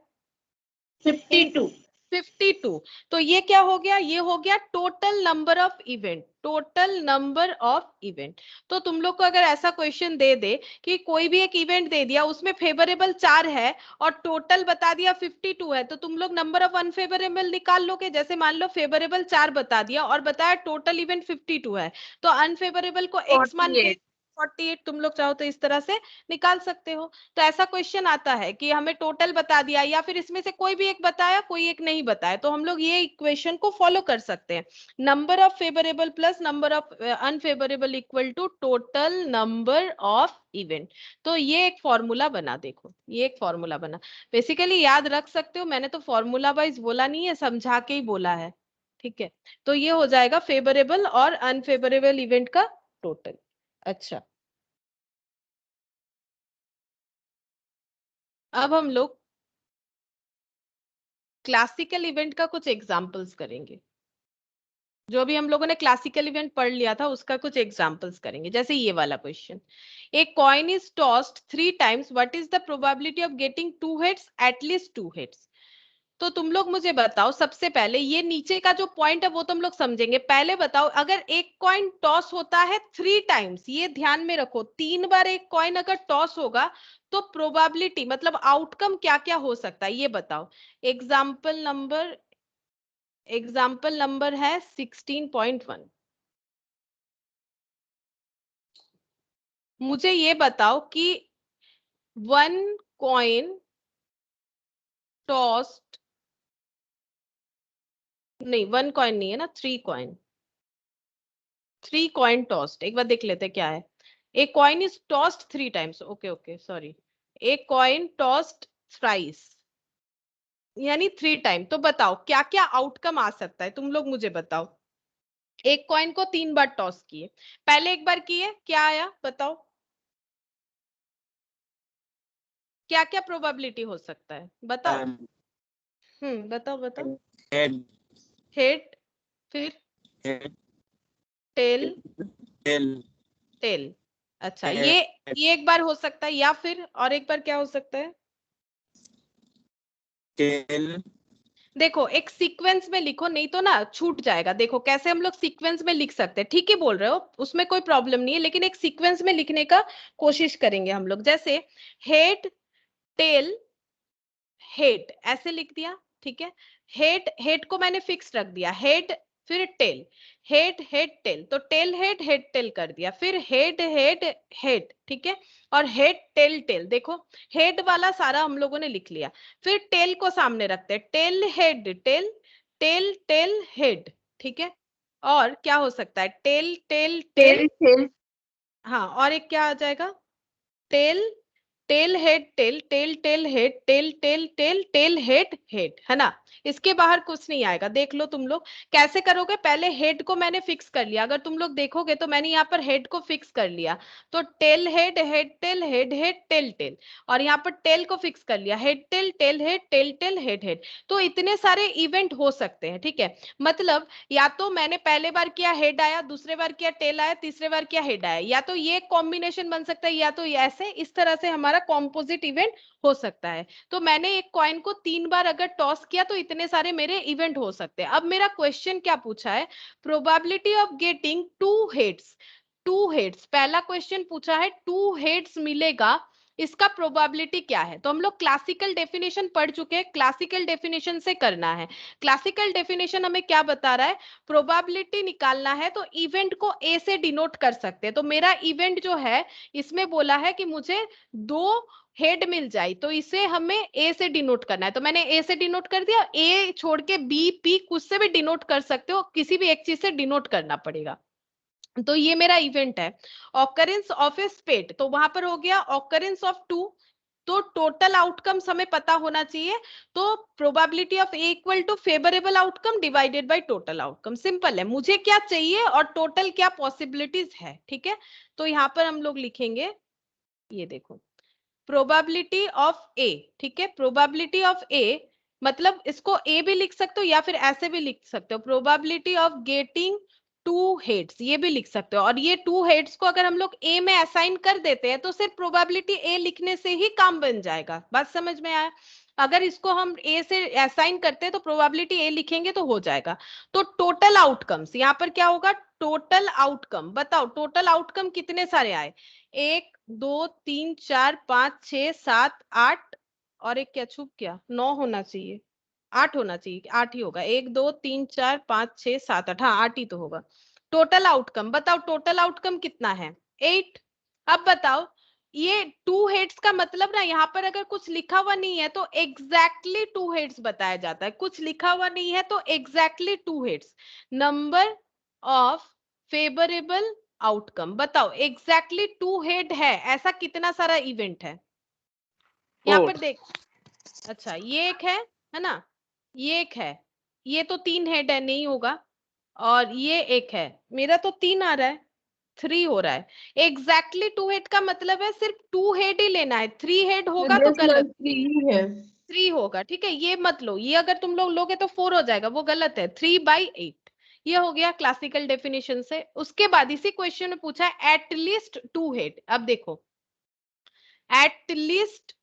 52। 52। तो ये क्या हो गया, ये हो गया total number of event, total number of event. तो तुम लोग को अगर ऐसा क्वेश्चन दे दे कि कोई भी एक इवेंट दे दिया उसमें फेवरेबल 4 है और टोटल बता दिया 52 है, तो तुम लोग नंबर ऑफ अनफेवरेबल निकाल लोगे। जैसे मान लो फेवरेबल 4 बता दिया और बताया टोटल इवेंट 52 है, तो अनफेवरेबल को x मान के 48। 48 तुम लोग चाहो तो इस तरह से निकाल सकते हो। तो ऐसा क्वेश्चन आता है कि हमें टोटल बता दिया या फिर इसमें से कोई भी एक बताया कोई एक नहीं बताया, तो हम लोग ये इक्वेशन को फॉलो कर सकते हैं। Number of favourable plus number of unfavourable equal to total number of event. तो ये एक फॉर्मूला बना, देखो ये एक फॉर्मूला बना। बेसिकली याद रख सकते हो, मैंने तो फॉर्मूला वाइज बोला नहीं है, समझा के ही बोला है, ठीक है। तो ये हो जाएगा फेवरेबल और अनफेवरेबल इवेंट का टोटल। अच्छा, अब हम लोग क्लासिकल इवेंट का कुछ एग्जांपल्स करेंगे। जो भी हम लोगों ने क्लासिकल इवेंट पढ़ लिया था उसका कुछ एग्जांपल्स करेंगे। जैसे ये वाला question, A coin is tossed 3 times, what is the probability of getting 2 heads, at least 2 heads. तो तुम लोग मुझे बताओ, सबसे पहले ये नीचे का जो पॉइंट है वो तुम लोग समझेंगे। पहले बताओ, अगर एक कॉइन टॉस होता है 3 टाइम्स, ये ध्यान में रखो, 3 बार एक कॉइन अगर टॉस होगा तो प्रोबेबिलिटी मतलब आउटकम क्या क्या हो सकता है ये बताओ। एग्जाम्पल नंबर है 16.1। मुझे ये बताओ कि 1 कॉइन टॉस्ड, नहीं 1 कॉइन नहीं है ना, 3 कॉइन, 3 कॉइन टॉस्ड। एक बार देख लेते हैं क्या है। A coin is tossed 3 times, okay okay sorry, a coin tossed thrice यानी 3 टाइम। तो बताओ क्या क्या आउटकम आ सकता है, तुम लोग मुझे बताओ। एक कॉइन को 3 बार टॉस किए, पहले एक बार किए क्या आया बताओ, क्या क्या प्रोबेबिलिटी हो सकता है बताओ। बताओ बताओ। हेड, हेड, फिर हेड, टेल, टेल, टेल। अच्छा, हेड, ये एक बार हो सकता है, या फिर और एक बार क्या हो सकता है। टेल, देखो एक सीक्वेंस में लिखो, नहीं तो ना छूट जाएगा। देखो कैसे हम लोग सीक्वेंस में लिख सकते हैं, ठीक ही बोल रहे हो, उसमें कोई प्रॉब्लम नहीं है, लेकिन एक सीक्वेंस में लिखने का कोशिश करेंगे हम लोग। जैसे हेड, टेल, हेड ऐसे लिख दिया, ठीक है। हेड, हेड को मैंने फिक्स रख दिया, हेड फिर टेल, हेड हेड टेल, तो टेल हेड हेड टेल कर दिया, फिर हेड हेड हेड, ठीक है, और हेड टेल टेल। देखो हेड वाला सारा हम लोगों ने लिख लिया, फिर टेल को सामने रखते हैं, tail head tail, tail tail head, ठीक है। और क्या हो सकता है, टेल टेल टेल, टेल हाँ और एक क्या आ जाएगा, tail, tail head tail, tail tail head, tail tail tail, tail head head, है ना। इसके बाहर कुछ नहीं आएगा। देख लो तुम लोग कैसे करोगे, पहले हेड को मैंने फिक्स कर लिया, अगर तुम लोग देखोगे तो मैंने यहाँ पर हेड को फिक्स कर लिया, तो tail head head tail head head tail tail, और यहाँ पर टेल को फिक्स कर लिया, head tail tail head tail tail head head. तो इतने सारे इवेंट हो सकते हैं, ठीक है। मतलब या तो मैंने पहले बार किया हेड आया, दूसरे बार किया टेल आया, तीसरे बार किया हेड आया, या तो ये कॉम्बिनेशन बन सकता है, या तो ऐसे इस तरह से हमारा कॉम्पोजिट इवेंट हो सकता है। तो मैंने एक कॉइन को 3 बार अगर टॉस किया तो इतने सारे मेरे इवेंट हो सकते हैं। अब मेरा क्वेश्चन क्या पूछा है, probability of getting 2 heads, 2 heads पहला क्वेश्चन पूछा है, 2 हेड्स मिलेगा, इसका प्रोबेबिलिटी क्या है। तो हम लोग क्लासिकल डेफिनेशन पढ़ चुके हैं, क्लासिकल डेफिनेशन से करना है। क्लासिकल डेफिनेशन हमें क्या बता रहा है, प्रोबेबिलिटी निकालना है तो इवेंट को ए से डिनोट कर सकते हैं। तो मेरा इवेंट जो है इसमें बोला है कि मुझे 2 हेड मिल जाए, तो इसे हमें ए से डिनोट करना है, तो मैंने ए से डिनोट कर दिया। ए छोड़ के बी पी कुछ से भी डिनोट कर सकते हो, किसी भी एक चीज से डिनोट करना पड़ेगा। तो ये मेरा इवेंट है। ऑकरेंस ऑफ ए स्पेड, तो वहां पर हो गया ऑकरेंस ऑफ 2, तो टोटल आउटकम्स हमें पता होना चाहिए। तो probability of A equal to favourable outcome divided by total outcome, simple है, मुझे क्या चाहिए और टोटल क्या पॉसिबिलिटीज है, ठीक है। तो यहाँ पर हम लोग लिखेंगे, ये देखो प्रोबेबिलिटी ऑफ ए, ठीक है, प्रोबेबिलिटी ऑफ ए मतलब इसको ए भी लिख सकते हो या फिर ऐसे भी लिख सकते हो, प्रोबेबिलिटी ऑफ गेटिंग 2 हेड्स, ये भी लिख सकते हो। और ये 2 हेड्स को अगर हम लोग ए में असाइन कर देते हैं तो सिर्फ प्रोबेबिलिटी ए लिखने से ही काम बन जाएगा। बात समझ में आया, अगर इसको हम ए से असाइन करते हैं तो प्रोबेबिलिटी ए लिखेंगे तो हो जाएगा। तो टोटल आउटकम्स यहाँ पर क्या होगा, टोटल आउटकम बताओ, टोटल आउटकम कितने सारे आए, 1 2 3 4 5 6 7 8, और एक क्या छुप गया, 9 होना चाहिए, 8 होना चाहिए, 8 ही होगा, 1 2 3 4 5 6 7 8, हाँ 8 ही तो होगा। टोटल आउटकम बताओ, टोटल आउटकम कितना है, 8, अब बताओ, ये टू हेड्स का मतलब ना, यहाँ पर अगर कुछ लिखा हुआ नहीं है तो एग्जैक्टली टू हेड्स बताया जाता है, कुछ लिखा हुआ नहीं है तो exactly two heads. Number of favourable outcome, बताओ एग्जैक्टली टू हेड है ऐसा कितना सारा इवेंट है यहाँ पर देख। अच्छा ये एक है ना, ये एक है, ये तो 3 हेड है, नहीं होगा। और ये एक है, मेरा तो 3 आ रहा है, 3 हो रहा है। एग्जैक्टली टू हेड का मतलब है सिर्फ 2 हेड ही लेना है, 3 हेड होगा तो गलत। 3 है। 3 होगा, ठीक है, ये मत लो, ये अगर तुम लोग लोगे तो 4 हो जाएगा, वो गलत है। 3/8 ये हो गया क्लासिकल डेफिनेशन से। उसके बाद इसी क्वेश्चन में पूछा है एटलीस्ट 2 हेड। अब देखो, एटलीस्ट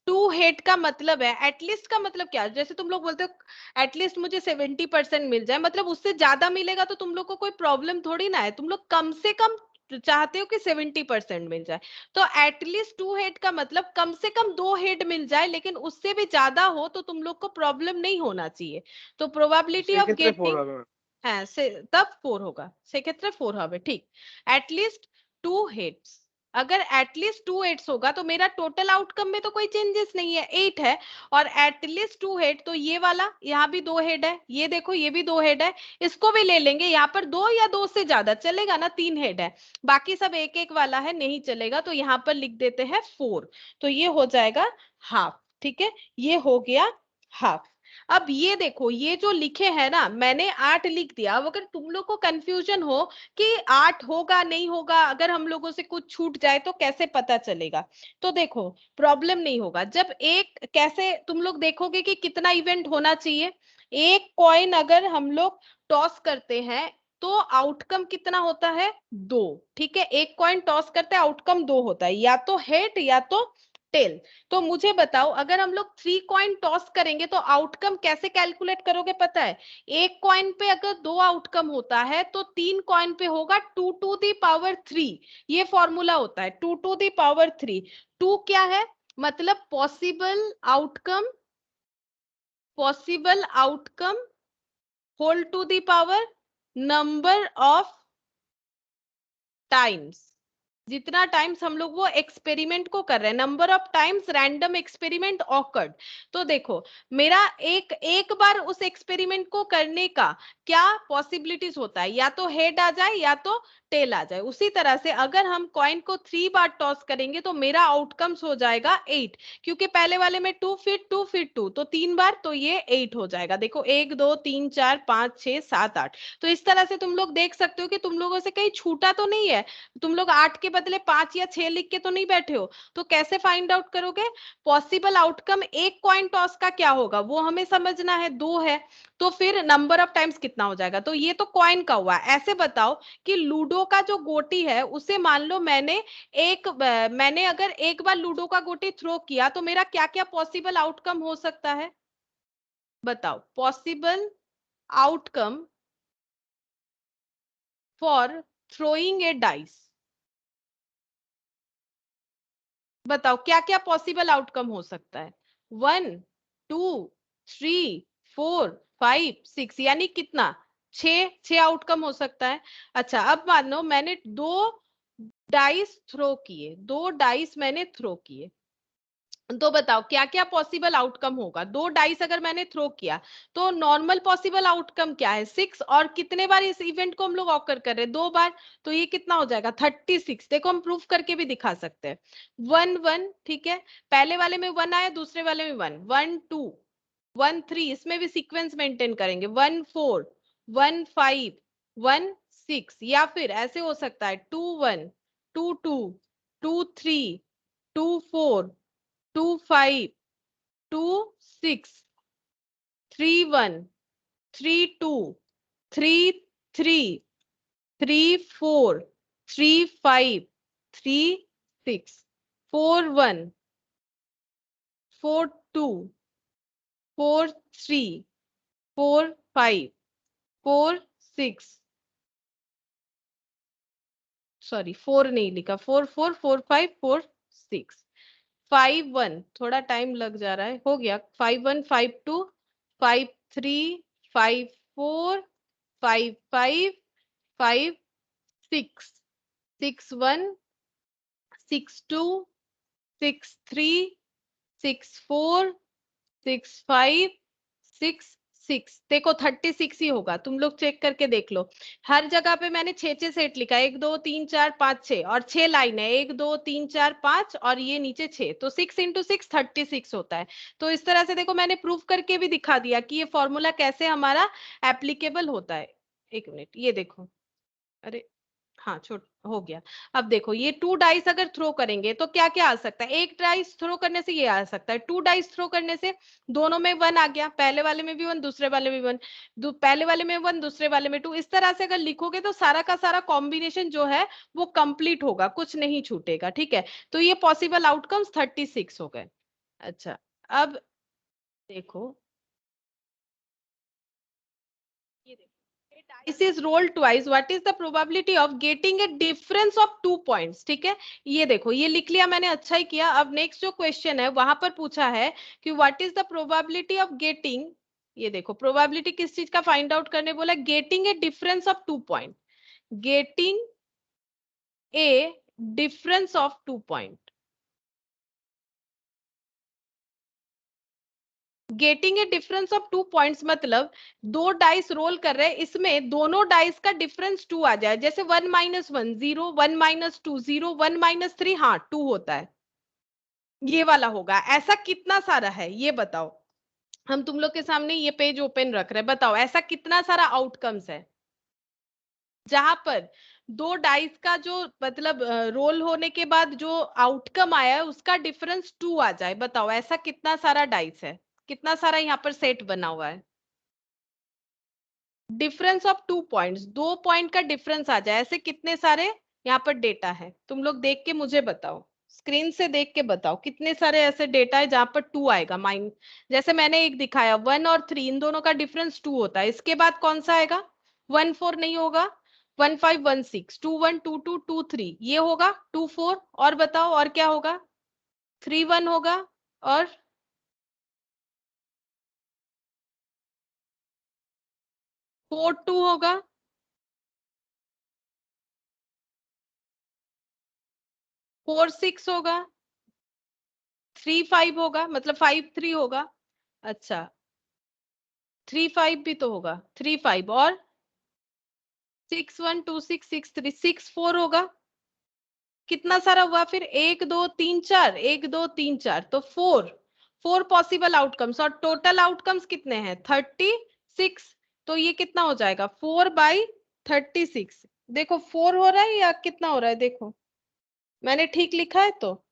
2 हेड का मतलब है, एटलीस्ट का मतलब क्या है, जैसे तुम लोग बोलते हो एटलीस्ट मुझे 70% मिल जाए, मतलब उससे ज्यादा मिलेगा तो तुम लोग को कोई प्रॉब्लम थोड़ी ना है, तुम लोग कम से कम चाहते हो कि 70% मिल जाए। तो एटलीस्ट 2 हेड का मतलब कम से कम 2 हेड मिल जाए, लेकिन उससे भी ज्यादा हो तो तुम लोग को प्रॉब्लम नहीं होना चाहिए। तो प्रोबेबिलिटी ऑफ गेटिंग হ্যাঁ तब 4 होगा, সেক্ষেত্রে 4 হবে, ठीक। एटलीस्ट 2 हेड्स, अगर एटलीस्ट 2 हेड्स होगा तो मेरा टोटल आउटकम में तो कोई चेंजेस नहीं है, 8 है। और एटलीस्ट 2 हेड तो ये वाला, यहाँ भी 2 हेड है, ये देखो ये भी 2 हेड है, इसको भी ले लेंगे, यहाँ पर 2 या 2 से ज्यादा चलेगा ना, 3 हेड है, बाकी सब एक एक वाला है, नहीं चलेगा, तो यहाँ पर लिख देते हैं 4। तो ये हो जाएगा हाफ, ठीक है, ये हो गया हाफ। अब ये देखो, ये जो लिखे हैं ना, मैंने 8 लिख दिया। अब अगर तुम लोग को कंफ्यूजन हो कि 8 होगा नहीं होगा, अगर हम लोगों से कुछ छूट जाए तो कैसे पता चलेगा, तो देखो प्रॉब्लम नहीं होगा। जब एक, कैसे तुम लोग देखोगे कि कितना इवेंट होना चाहिए, एक कॉइन अगर हम लोग टॉस करते हैं तो आउटकम कितना होता है, 2, ठीक है, एक कॉइन टॉस करते हैं आउटकम 2 होता है, या तो हेड या तो टेल। तो मुझे बताओ, अगर हम लोग 3 कॉइन टॉस करेंगे तो आउटकम कैसे कैलकुलेट करोगे, पता है? एक कॉइन पे अगर 2 आउटकम होता है तो 3 कॉइन पे होगा 2 टू दी पावर 3। ये फॉर्मूला होता है 2 टू दी पावर 3। 2 क्या है, मतलब possible outcome whole to the power number of times, जितना टाइम्स हम लोग वो एक्सपेरिमेंट को कर रहे हैं, number of times random experiment occurred. तो देखो, मेरा एक बार उस एक्सपेरिमेंट को करने का क्या पॉसिबिलिटीज होता है, या तो हेड आ जाए या तो टेल आ जाए। उसी तरह से अगर हम कॉइन को 3 बार टॉस करेंगे तो मेरा आउटकम्स हो जाएगा 8, क्योंकि पहले वाले में 2 फिर 2 फिर 2, तो 3 बार, तो ये 8 हो जाएगा। देखो 1 2 3 4 5 6 7 8। तो इस तरह से तुम लोग देख सकते हो कि तुम लोगों से कहीं छूटा तो नहीं है, तुम लोग 8 के बदले 5 या 6 लिख के तो नहीं बैठे हो। तो कैसे फाइंड आउट करोगे, पॉसिबल आउटकम एक कॉइन टॉस का क्या होगा वो हमें समझना है, 2 है, तो फिर नंबर ऑफ टाइम्स कितना हो जाएगा। तो ये तो कॉइन का हुआ। ऐसे बताओ कि लूडो का जो गोटी है उसे मान लो मैंने अगर एक बार लूडो का गोटी थ्रो किया तो मेरा क्या क्या पॉसिबल आउटकम हो सकता है, बताओ। Possible outcome for throwing a dice, बताओ क्या क्या पॉसिबल आउटकम हो सकता है। 1 2 3 4 5 6, यानी कितना, 6 आउटकम हो सकता है। अच्छा अब मान लो मैंने 2 डाइस मैंने थ्रो किए, तो बताओ क्या क्या पॉसिबल आउटकम होगा। 2 डाइस अगर मैंने थ्रो किया तो नॉर्मल पॉसिबल आउटकम क्या है, 6, और कितने बार इस इवेंट को हम लोग ऑकर कर रहे हैं, 2 बार, तो ये कितना हो जाएगा 36। देखो हम प्रूफ करके भी दिखा सकते हैं। 1 1, ठीक है, पहले वाले में 1 आया, दूसरे वाले में 1 1 2 1 3, इसमें भी सीक्वेंस मेंटेन करेंगे, 1 4 1 5 1 6, या फिर ऐसे हो सकता है 2 1 2 2 2 3 2 4 2 5 2 6 3 1 3 2 3 3 3 4 3 5 3 6 4 1 4 2 4 3 4 5 4 6, सॉरी 4 नहीं लिखा, 4 4 4 5 4 6 5 1, थोड़ा टाइम लग जा रहा है, हो गया 5 1 5 2 5 3 5 4 5 5 5 6 6 1 6 2 6 3 6 4 6 5 6 6, देखो 36 ही होगा, तुम लोग चेक करके देख लो। हर जगह पे मैंने 6 सेट लिखा, 1 2 3 4 5 6, और 6 लाइन है, 1 2 3 4 5 और ये नीचे 6, तो 6 इंटू 6 36 होता है। तो इस तरह से देखो मैंने प्रूफ करके भी दिखा दिया कि ये फॉर्मूला कैसे हमारा एप्लीकेबल होता है। एक मिनट, ये देखो, अरे हाँ छोट हो गया। अब देखो ये 2 डाइस अगर थ्रो करेंगे तो क्या क्या आ सकता है। एक डाइस थ्रो करने से ये आ सकता है, 2 डाइस थ्रो करने से दोनों में 1 आ गया, पहले वाले में भी 1 दूसरे वाले में 1, पहले वाले में 1 दूसरे वाले में 2। इस तरह से अगर लिखोगे तो सारा का सारा कॉम्बिनेशन जो है वो कंप्लीट होगा, कुछ नहीं छूटेगा, ठीक है। तो ये पॉसिबल आउटकम्स 36 हो गए। अच्छा अब देखो, ये देखो, dice is rolled twice, what is the probability of getting a difference of 2 points, ठीक है। ये देखो ये लिख लिया मैंने, अच्छा ही किया। अब नेक्स्ट जो क्वेश्चन है वहां पर पूछा है कि what is the probability of getting, ये देखो प्रोबेबिलिटी किस चीज का फाइंड आउट करने बोला, getting a difference of 2 point, getting a difference of 2 point. Getting a difference of 2 points मतलब 2 डाइस रोल कर रहे हैं, इसमें दोनों डाइस का डिफरेंस 2 आ जाए। जैसे 1 - 1 0, 1 - 2 0, 1 - 3 हाँ 2 होता है, ये वाला होगा। ऐसा कितना सारा है ये बताओ। हम तुम लोग के सामने ये पेज ओपन रख रहे हैं, बताओ ऐसा कितना सारा आउटकम्स है जहां पर 2 डाइस का जो मतलब रोल होने के बाद जो आउटकम आया है उसका डिफरेंस 2 आ जाए। बताओ ऐसा कितना सारा डाइस है, कितना सारा यहाँ पर सेट बना हुआ है। डिफरेंस ऑफ 2 पॉइंट्स, 2 पॉइंट का डिफरेंस आ जाए, ऐसे कितने सारे यहाँ पर डेटा है। तुम लोग देख के मुझे बताओ, स्क्रीन से देख के बताओ कितने सारे ऐसे डेटा है जहां पर 2 आएगा। माइन जैसे मैंने एक दिखाया 1 और 3, इन दोनों का डिफरेंस 2 होता है। इसके बाद कौन सा आएगा, 1 4 नहीं होगा, 1 5 1 6, 2 1 2 2 2 3 ये होगा, 2 4 और बताओ और क्या होगा, 3 1 होगा और 4 2 होगा, 4 6 होगा, 3 5 होगा, मतलब 5 3 होगा। अच्छा 3 5 भी तो होगा, 3 5 और 6 1 2 6 6 3 6 4 होगा। कितना सारा हुआ फिर, 1 2 3 4, 1 2 3 4, तो 4 पॉसिबल आउटकम्स, और टोटल आउटकम्स कितने हैं 36। तो ये कितना हो जाएगा 4/36। देखो 4 हो रहा है या कितना हो रहा है, देखो मैंने ठीक लिखा है तो।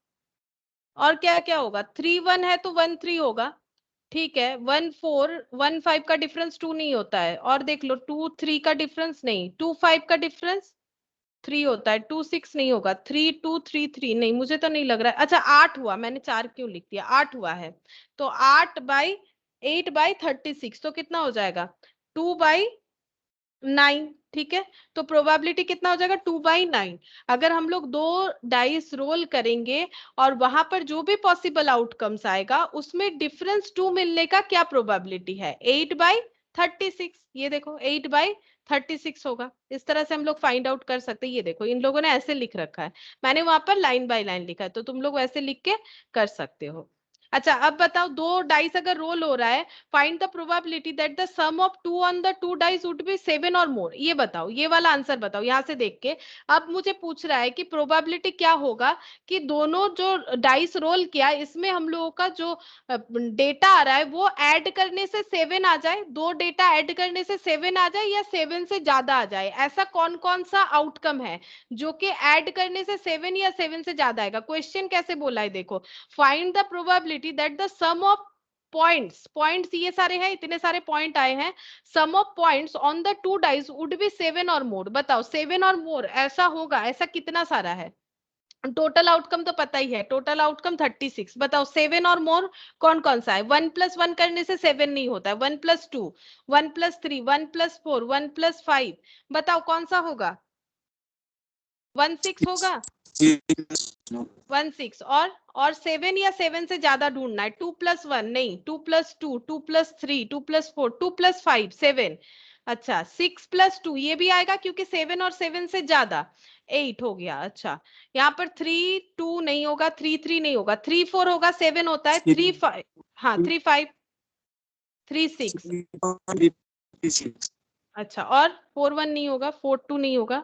और क्या क्या होगा, 3 1 है तो 1 3 होगा, ठीक है। 1 4 1 5 का डिफरेंस 2 नहीं होता है, और देख लो 2 3 का डिफरेंस नहीं, 2 5 का डिफरेंस 3 होता है, 2 6 नहीं होगा, 3 2 3 3 नहीं, मुझे तो नहीं लग रहा है। अच्छा 8 हुआ, मैंने 4 क्यों लिख दिया, 8 हुआ है। तो 8/8/36, तो कितना हो जाएगा 2/9, ठीक है। तो प्रोबेबिलिटी कितना हो जाएगा 2/9। अगर हम लोग 2 डाइस रोल करेंगे और वहां पर जो भी पॉसिबल आउटकम्स आएगा उसमें डिफरेंस 2 मिलने का क्या प्रोबेबिलिटी है, 8/36। ये देखो 8/36 होगा। इस तरह से हम लोग फाइंड आउट कर सकते हैं। ये देखो इन लोगों ने ऐसे लिख रखा है, मैंने वहां पर लाइन बाय लाइन लिखा है, तो तुम लोग वैसे लिख के कर सकते हो। अच्छा अब बताओ 2 डाइस अगर रोल हो रहा है, find the probability that the sum of 2 on the 2 dice would be 7 और मोर। ये बताओ, ये वाला आंसर बताओ यहां से देख के। अब मुझे पूछ रहा है कि प्रोबेबिलिटी क्या होगा कि दोनों जो डाइस रोल किया इसमें हम लोगों का जो डेटा आ रहा है वो ऐड करने से 7 आ जाए, 2 डेटा ऐड करने से 7 आ जाए, या 7 से ज्यादा आ जाए। ऐसा कौन कौन सा आउटकम है जो कि ऐड करने से 7 या 7 से ज्यादा आएगा। क्वेश्चन कैसे बोला है देखो, find the probability that the sum of points ये सारे हैं, इतने सारे पॉइंट आए हैं, sum of points on the 2 dice would be 7 और मोर। बताओ 7 और मोर ऐसा होगा, ऐसा कितना सारा है। टोटल आउटकम तो पता ही है, टोटल आउटकम 36। बताओ 7 और मोर कौन कौन सा है। 1 + 1 करने से 7 नहीं होता है, 1 + 2, 1 + 3, 1 + 4, 1 + 5, बताओ कौन सा होगा, 1 6 होगा, 1 6। और 7 या 7 से ज्यादा ढूंढना है, 2 + 1 नहीं, 2 + 2, 2 + 3, 2 + 4, 2 + 5 7। अच्छा 6 + 2 ये भी आएगा क्योंकि 7 और 7 से ज्यादा 8 हो गया। अच्छा यहाँ पर 3 2 नहीं होगा, 3 3 नहीं होगा, 3 4 होगा, 7 होता है, 3 5 हाँ 3 5 3 6। 3 अच्छा और 4 1 नहीं होगा, 4 2 नहीं होगा,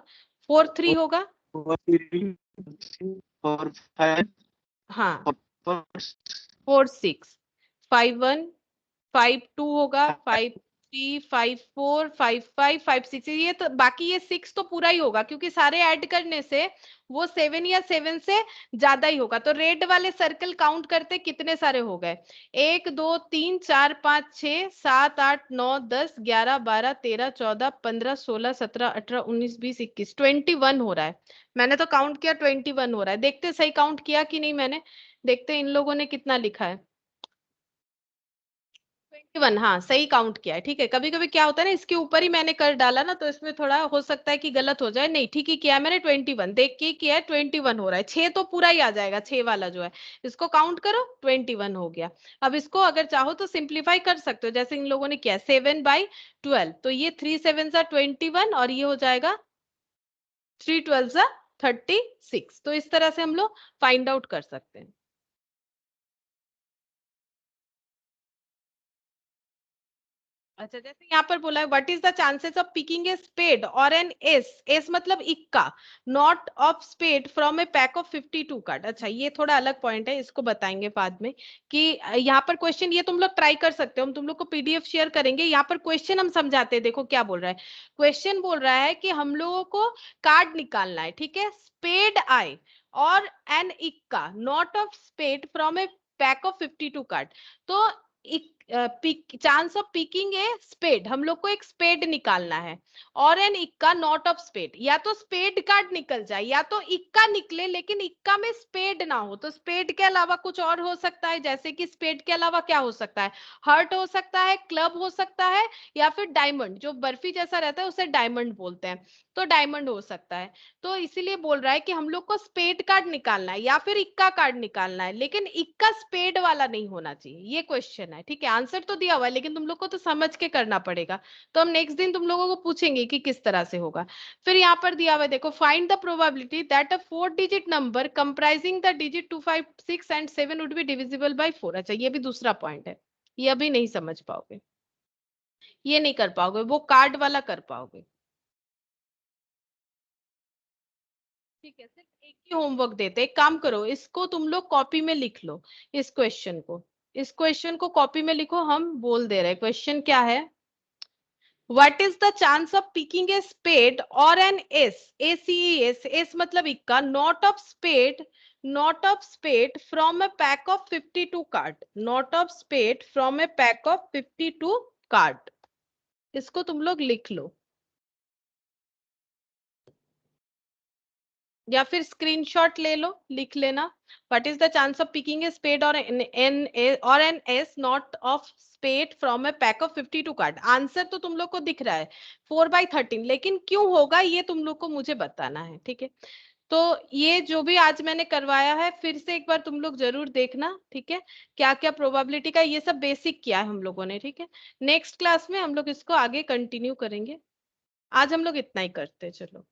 4 3 होगा, 4 5 हाँ 4 6 5 1 5 2 होगा, 5 3 5 4 5 5 5 6 ये तो बाकी ये 6 तो पूरा ही होगा क्योंकि सारे ऐड करने से वो 7 या 7 से ज्यादा ही होगा। तो रेड वाले सर्कल काउंट करते कितने सारे हो गए, 1 2 3 4 5 6 7 8 9 10 11 12 13 14 15 16 17 18 19 20 21 21 हो रहा है। मैंने तो काउंट किया 21 हो रहा है। देखते सही काउंट किया कि नहीं मैंने, देखते इन लोगों ने कितना लिखा है। 21 हाँ सही काउंट किया है। ठीक है कभी कभी क्या होता है ना इसके ऊपर ही मैंने कर डाला ना तो इसमें थोड़ा हो सकता है कि गलत हो जाए, नहीं ठीक ही किया है मैंने, 21 देख के ही किया है, 21 हो रहा है। 6 तो पूरा ही आ जाएगा, 6 वाला जो है इसको काउंट करो 21 हो गया। अब इसको अगर चाहो तो सिंप्लीफाई कर सकते हो जैसे इन लोगों ने किया 7/12 तो ये 3 7 21 और ये हो जाएगा 3 12 36। तो इस तरह से हम लोग फाइंड आउट कर सकते हैं। अच्छा जैसे यहाँ पर बोला है what is the chances of picking a spade और एन एस, एस मतलब इक्का, not of spade from a pack of 52 card. अच्छा ये थोड़ा अलग पॉइंट है, इसको बताएंगे बाद में कि यहाँ पर क्वेश्चन ये तुम लोग ट्राई कर सकते हो, हम तुम लोग को पीडीएफ शेयर करेंगे। यहाँ पर क्वेश्चन हम समझाते हैं, देखो क्या बोल रहा है। क्वेश्चन बोल रहा है कि हम लोगों को कार्ड निकालना है, ठीक है, स्पेड आए और एन इक्का, not of spade from a pack of 52 card. तो chance of picking a spade, हम लोग को एक स्पेड निकालना है और एन इक्का नॉट ऑफ स्पेड, या तो स्पेड कार्ड निकल जाए या तो इक्का निकले लेकिन इक्का में स्पेड ना हो। तो स्पेड के अलावा कुछ और हो सकता है, जैसे कि स्पेड के अलावा क्या हो सकता है, हर्ट हो सकता है, क्लब हो सकता है, या फिर डायमंड, जो बर्फी जैसा रहता है उसे डायमंड बोलते हैं, तो डायमंड हो सकता है। तो इसीलिए बोल रहा है कि हम लोग को स्पेड कार्ड निकालना है या फिर इक्का कार्ड निकालना है, लेकिन इक्का स्पेड वाला नहीं होना चाहिए, ये क्वेश्चन है। ठीक है आंसर तो दिया हुआ है लेकिन तुम लोग को तो समझ के करना पड़ेगा। तो हम नेक्स्ट दिन तुम लोगों को पूछेंगे कि किस तरह से होगा। फिर यहाँ पर दिया हुआ है देखो, find the probability that a 4 digit number comprising the digit 2 5 6 and 7 would be divisible by 4। अच्छा ये भी दूसरा पॉइंट है, ये अभी नहीं समझ पाओगे, ये नहीं कर पाओगे, वो कार्ड वाला कर पाओगे। ठीक है सिर्फ एक ही होमवर्क देते, एक काम करो इसको तुम लोग कॉपी में लिख लो, इस क्वेश्चन को, इस क्वेश्चन को कॉपी में लिखो। हम बोल दे रहे हैं क्वेश्चन क्या है, what is the chance of picking a spade और एन एस, एसीएस, एस मतलब इक्का, not of spade, not of spade from a pack of 52 card, not of spade from a pack of 52 card. इसको तुम लोग लिख लो या फिर screenshot ले लो, लिख लेना। What is the chance of picking a spade और an ace not of spade from a pack of 52 card. Answer तो तुम लोग को दिख रहा है 4/13, लेकिन क्यों होगा ये तुम लोग को मुझे बताना है। ठीक है तो ये जो भी आज मैंने करवाया है फिर से एक बार तुम लोग जरूर देखना, ठीक है, क्या क्या प्रोबेबिलिटी का, ये सब बेसिक किया है हम लोगों ने। ठीक है नेक्स्ट क्लास में हम लोग इसको आगे कंटिन्यू करेंगे, आज हम लोग इतना ही करते हैं, चलो।